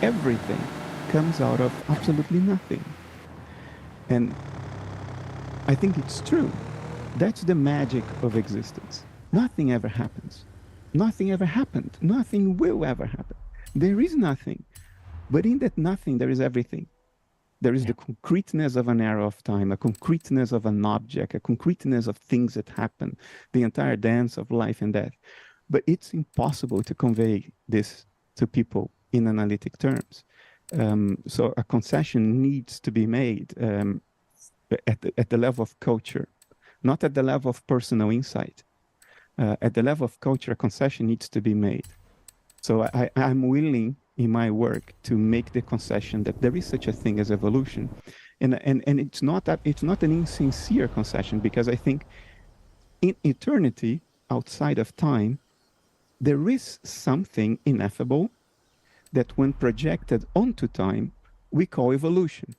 everything comes out of absolutely nothing. And I think it's true. That's the magic of existence. Nothing ever happens. Nothing ever happened. Nothing will ever happen. There is nothing. But in that nothing, there is everything. There is the concreteness of an era of time, a concreteness of an object, a concreteness of things that happen, the entire dance of life and death. But it's impossible to convey this to people in analytic terms. So a concession needs to be made at the level of culture, not at the level of personal insight. At the level of culture, a concession needs to be made. So I'm willing in my work to make the concession that there is such a thing as evolution. And it's not an insincere concession, because I think in eternity, outside of time, there is something ineffable that when projected onto time, we call evolution.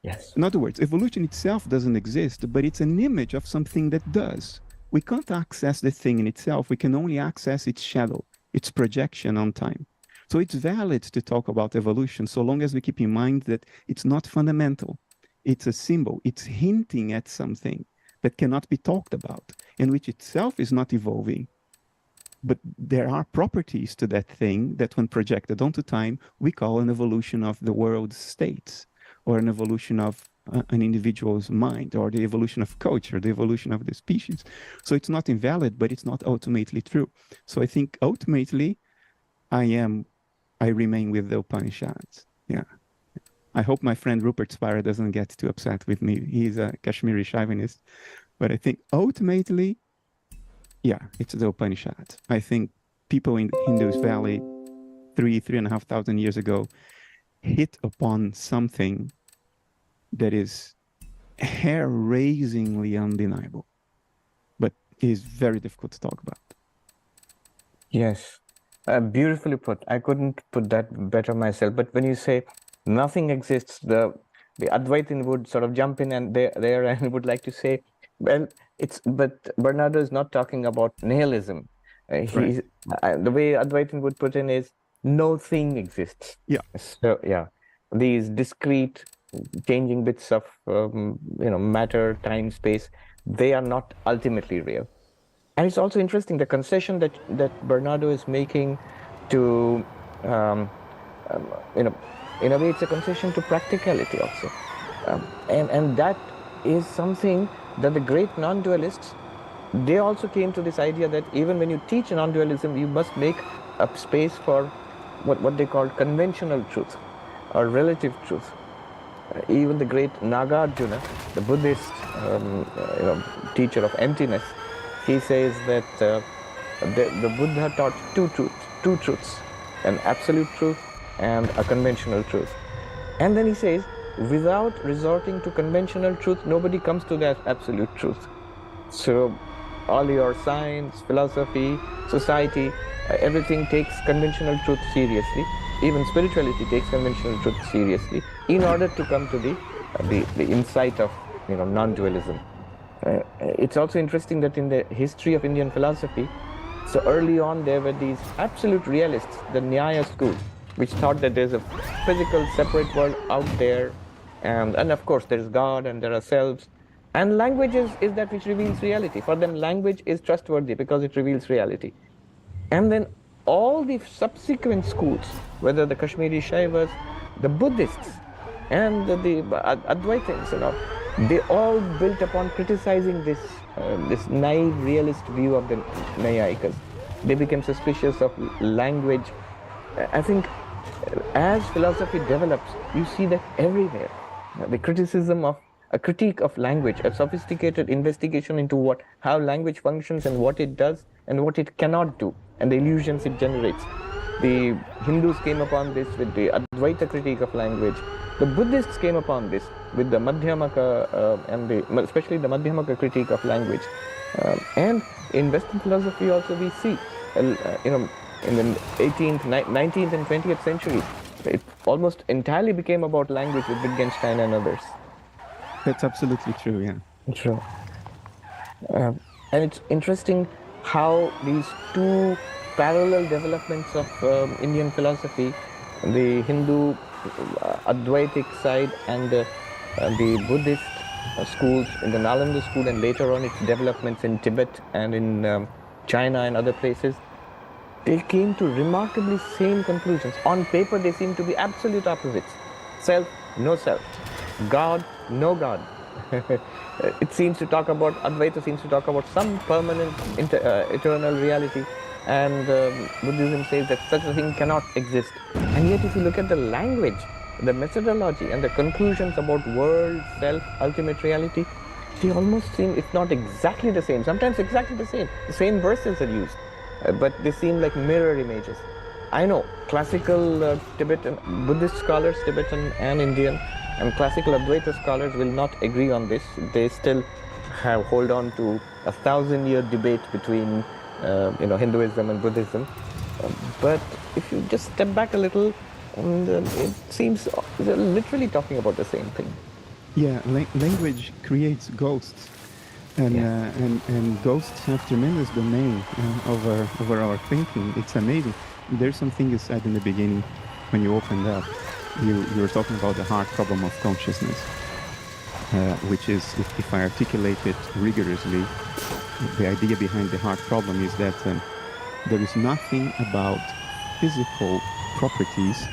Yes. In other words, evolution itself doesn't exist, but it's an image of something that does. We can't access the thing in itself. We can only access its shadow, its projection on time. So it's valid to talk about evolution so long as we keep in mind that it's not fundamental. It's a symbol. It's hinting at something that cannot be talked about and which itself is not evolving. But there are properties to that thing that when projected onto time, we call an evolution of the world's states, or an evolution of an individual's mind, or the evolution of culture, the evolution of the species. So it's not invalid, but it's not ultimately true. So I think ultimately I remain with the Upanishads. Yeah. I hope my friend Rupert Spira doesn't get too upset with me. He's a Kashmiri chauvinist. But I think ultimately, yeah, it's the Upanishads. I think people in Indus Valley 3,500 years ago hit upon something that is hair-raisingly undeniable, but is very difficult to talk about. Yes. Beautifully put. I couldn't put that better myself. But when you say nothing exists, the Advaitin would sort of jump in and there and would like to say, well, but Bernardo is not talking about nihilism. The way Advaitin would put in is no thing exists. Yeah. So yeah, these discrete changing bits of matter, time, space, they are not ultimately real. And it's also interesting, the concession that Bernardo is making to, in a way, it's a concession to practicality also. And that is something that the great non-dualists, they also came to this idea that even when you teach non-dualism, you must make a space for what they call conventional truth or relative truth. Even the great Nagarjuna, the Buddhist teacher of emptiness, he says that the Buddha taught two truths, an absolute truth and a conventional truth. And then he says, without resorting to conventional truth, nobody comes to that absolute truth. So all your science, philosophy, society, everything takes conventional truth seriously. Even spirituality takes conventional truth seriously in order to come to the insight of non-dualism. It's also interesting that in the history of Indian philosophy, so early on there were these absolute realists, the Nyaya school, which thought that there's a physical separate world out there, and of course there's God and there are selves, and language is that which reveals reality. For them, language is trustworthy because it reveals reality. And then all the subsequent schools, whether the Kashmiri Shaivas, the Buddhists, and the Advaitins and all, they all built upon criticizing this naive realist view of the Naiyayikas. They became suspicious of language. I think as philosophy develops, you see that everywhere. The criticism of a critique of language, a sophisticated investigation into how language functions and what it does and what it cannot do, and the illusions it generates. The Hindus came upon this with the Advaita critique of language. The Buddhists came upon this with the Madhyamaka especially the Madhyamaka critique of language. And in Western philosophy also we see, in the 18th, 19th and 20th century, it almost entirely became about language with Wittgenstein and others. That's absolutely true, yeah. True. And it's interesting how these two parallel developments of Indian philosophy, the Hindu Advaitic side and the Buddhist schools in the Nalanda school, and later on its developments in Tibet and in China and other places, they came to remarkably same conclusions. On paper, they seem to be absolute opposites. Self, no self. God, no God. It seems to talk about, Advaita seems to talk about some permanent, eternal reality, and Buddhism says that such a thing cannot exist. And yet if you look at the language, the methodology and the conclusions about world, self, ultimate reality, they almost seem, if not exactly the same, sometimes exactly the same verses are used, but they seem like mirror images. I know classical Tibetan, Buddhist scholars, Tibetan and Indian, and classical Advaita scholars will not agree on this. They still hold on to a 1,000-year debate between Hinduism and Buddhism. But if you just step back a little, it seems they're literally talking about the same thing. Yeah, language creates ghosts, and ghosts have tremendous domain over our thinking. It's amazing. There's something you said in the beginning when you opened up. You were talking about the hard problem of consciousness, which is, if I articulate it rigorously, the idea behind the hard problem is that there is nothing about physical properties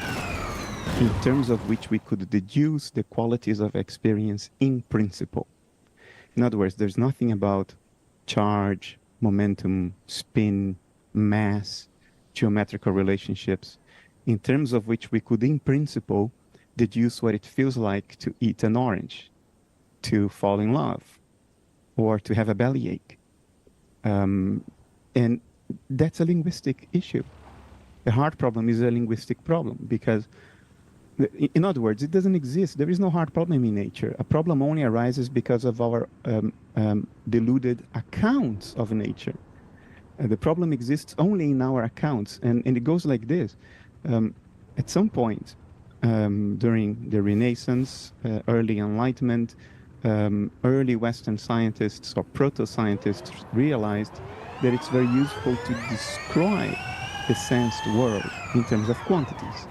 in terms of which we could deduce the qualities of experience in principle. In other words, there's nothing about charge, momentum, spin, mass, geometrical relationships, in terms of which we could, in principle, deduce what it feels like to eat an orange, to fall in love, or to have a bellyache. And that's a linguistic issue. The hard problem is a linguistic problem because, in other words, it doesn't exist. There is no hard problem in nature. A problem only arises because of our deluded accounts of nature. The problem exists only in our accounts, and it goes like this. At some point during the Renaissance, early Enlightenment, early Western scientists or proto-scientists realized that it's very useful to describe the sensed world in terms of quantities.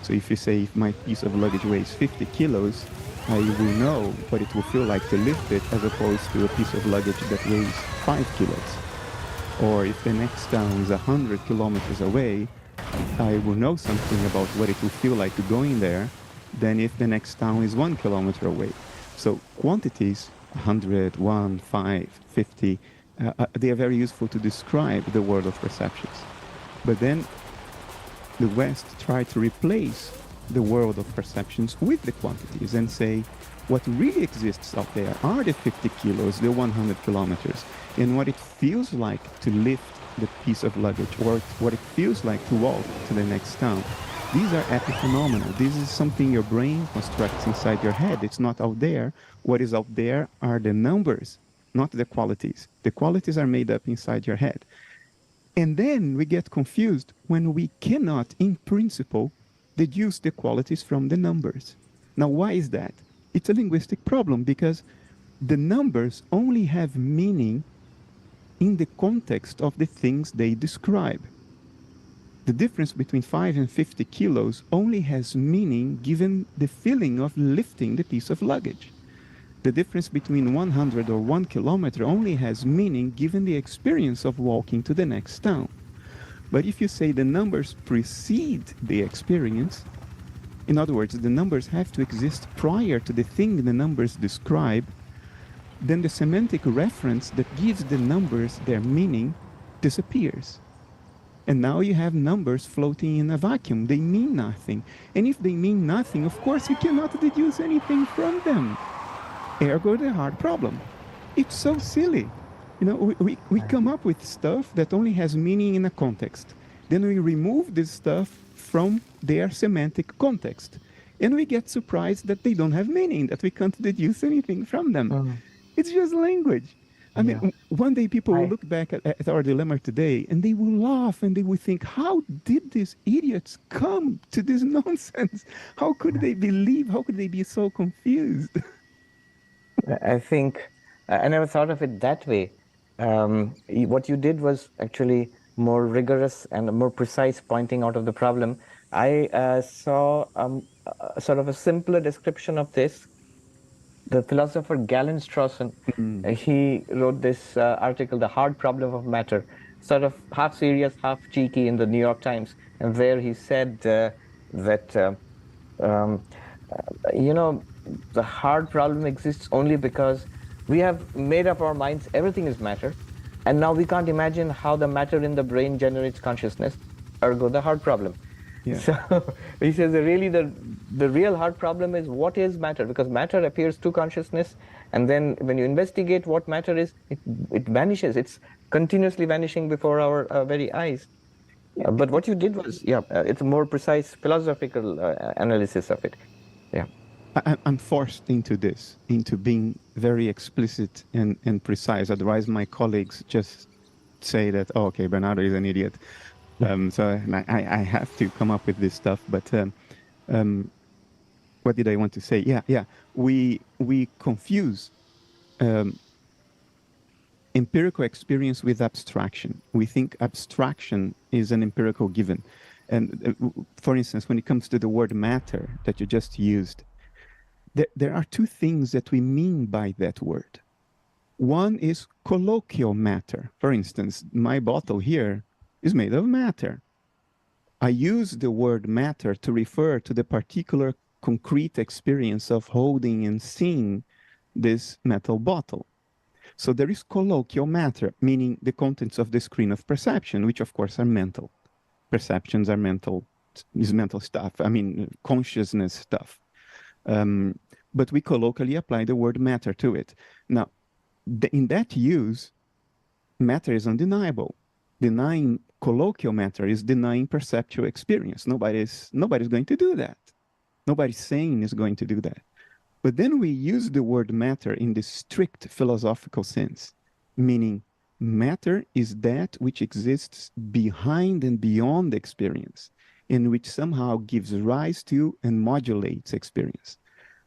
So if you say, if my piece of luggage weighs 50 kilos, I will know what it will feel like to lift it as opposed to a piece of luggage that weighs 5 kilos. Or if the next town is 100 kilometers away, I will know something about what it will feel like to go in there than if the next town is 1 kilometer away. So quantities, 100, 1, 5, 50, they are very useful to describe the world of perceptions. But then the West tried to replace the world of perceptions with the quantities and say, what really exists out there are the 50 kilos, the 100 kilometers, and what it feels like to lift the piece of luggage, or what it feels like to walk to the next town. These are epiphenomena. This is something your brain constructs inside your head. It's not out there. What is out there are the numbers, not the qualities. The qualities are made up inside your head. And then we get confused when we cannot, in principle, deduce the qualities from the numbers. Now, why is that? It's a linguistic problem because the numbers only have meaning in the context of the things they describe. The difference between 5 and 50 kilos only has meaning given the feeling of lifting the piece of luggage. The difference between 100 or 1 kilometer only has meaning given the experience of walking to the next town. But if you say the numbers precede the experience, in other words, the numbers have to exist prior to the thing the numbers describe, then the semantic reference that gives the numbers their meaning disappears. And now you have numbers floating in a vacuum. They mean nothing. And if they mean nothing, of course, you cannot deduce anything from them. ergo the hard problem. It's so silly. You know, we come up with stuff that only has meaning in a context. Then we remove this stuff from their semantic context. And we get surprised that they don't have meaning, that we can't deduce anything from them. Mm. It's just language. I mean, Yeah. one day people will look back at our dilemma today and they will laugh and they will think, how did these idiots come to this nonsense? How could they believe? How could they be so confused? I think I never thought of it that way. What you did was actually more rigorous and more precise pointing out of the problem. I saw sort of a simpler description of this. The philosopher Galen Strawson, he wrote this article, The Hard Problem of Matter, sort of half serious, half cheeky in the New York Times. And there he said that, you know, the hard problem exists only because we have made up our minds everything is matter. And now we can't imagine how the matter in the brain generates consciousness, ergo the hard problem. Yeah. So he says really the real hard problem is what is matter, because matter appears to consciousness, and then when you investigate what matter is, it vanishes. It's continuously vanishing before our very eyes. But what you did was, it's a more precise philosophical analysis of it. Yeah. I'm forced into this, into being very explicit and precise. Otherwise, my colleagues just say that, oh, okay, Bernardo is an idiot. So I have to come up with this stuff. But what did I want to say? Yeah. We confuse empirical experience with abstraction. We think abstraction is an empirical given. And for instance, when it comes to the word matter that you just used, there are two things that we mean by that word. One is colloquial matter. For instance, my bottle here is made of matter. I use the word matter to refer to the particular concrete experience of holding and seeing this metal bottle. So there is colloquial matter, meaning the contents of the screen of perception, which of course are mental. Perceptions are mental, is mental stuff. I mean, consciousness stuff. But we colloquially apply the word matter to it. Now, in that use, matter is undeniable. Denying colloquial matter is denying perceptual experience. Nobody's going to do that. Nobody sane is going to do that. But then we use the word matter in the strict philosophical sense, meaning matter is that which exists behind and beyond experience, and which somehow gives rise to and modulates experience.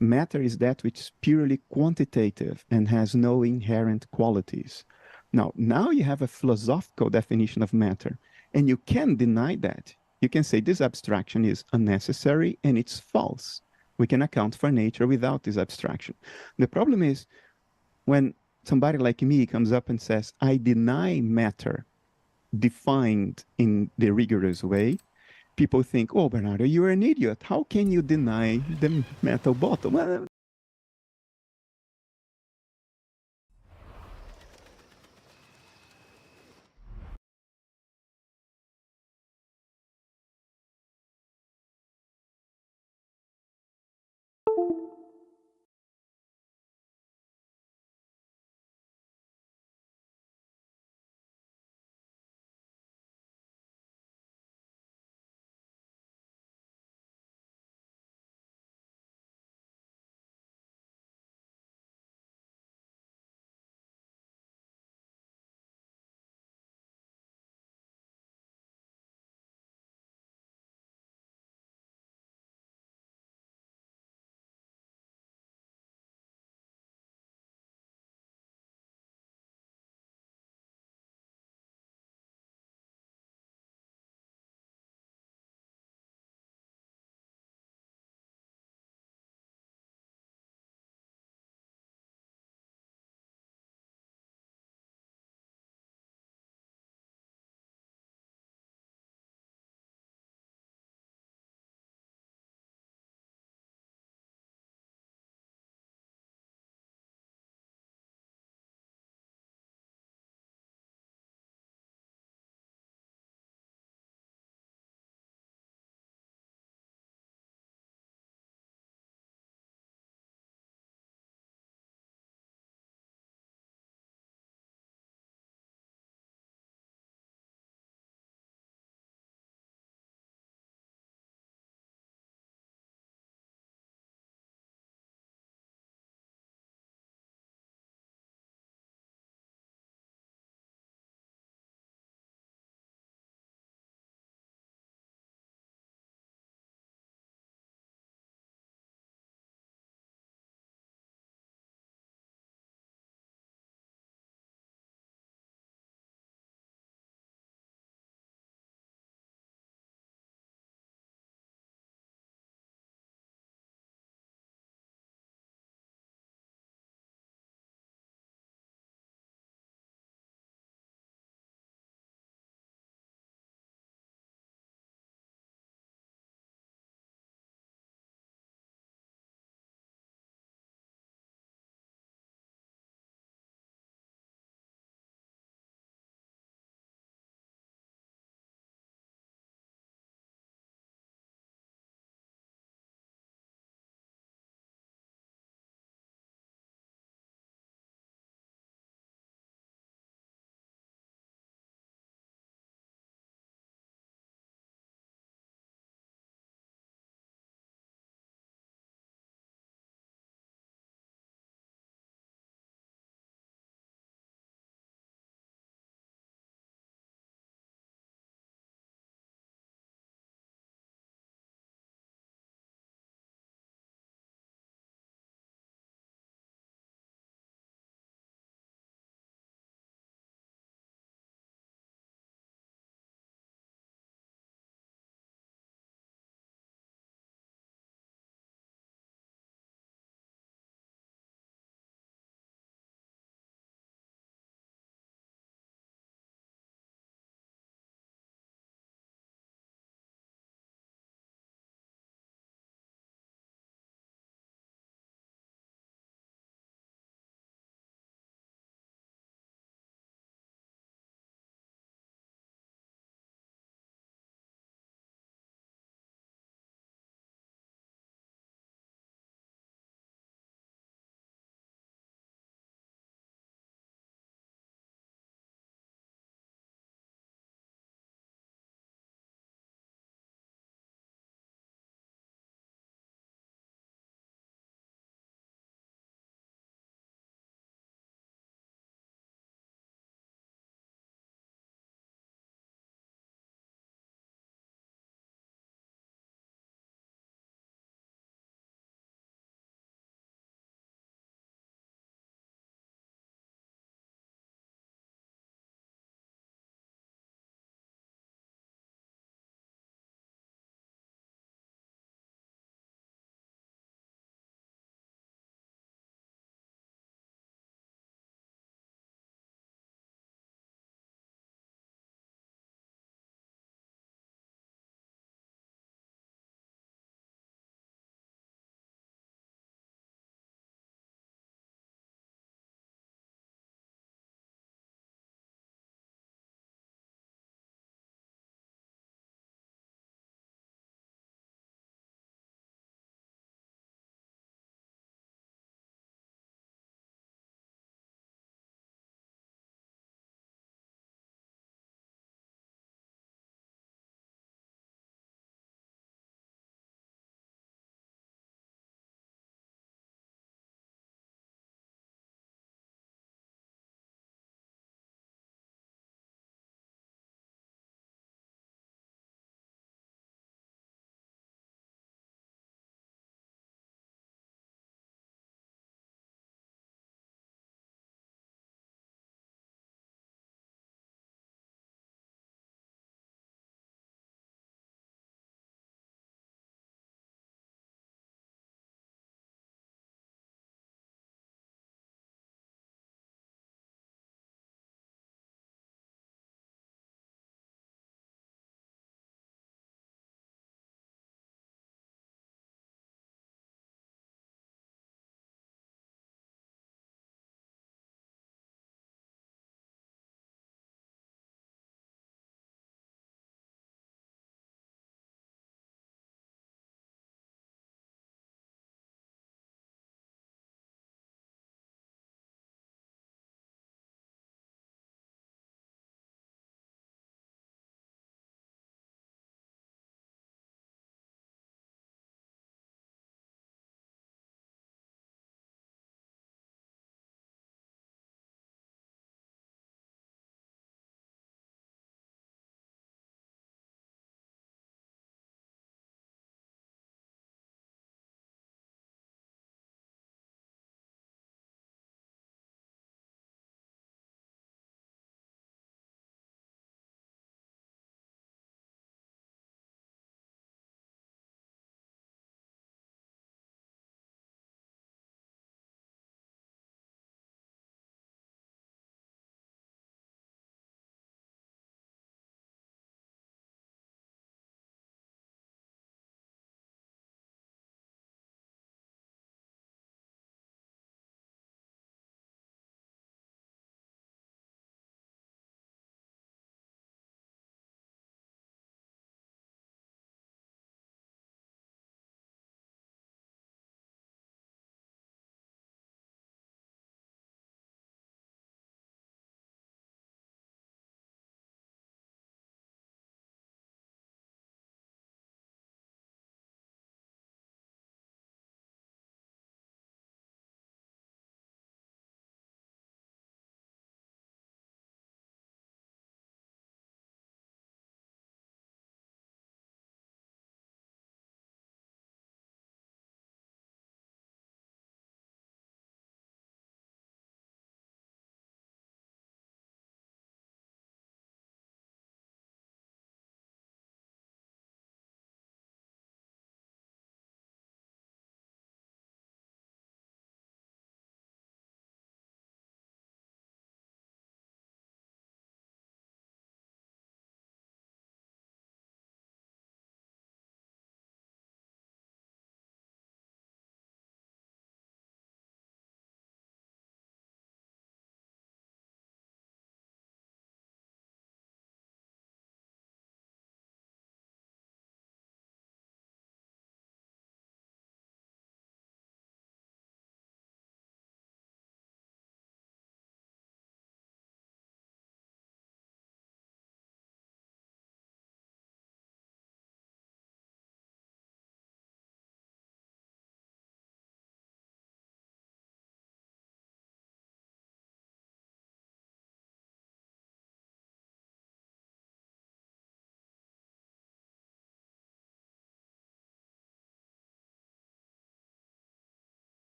Matter is that which is purely quantitative and has no inherent qualities. Now you have a philosophical definition of matter, and you can deny that. You can say this abstraction is unnecessary and it's false. We can account for nature without this abstraction. The problem is when somebody like me comes up and says, I deny matter defined in the rigorous way, people think, oh, Bernardo, you're an idiot. How can you deny the metal bottle? Well,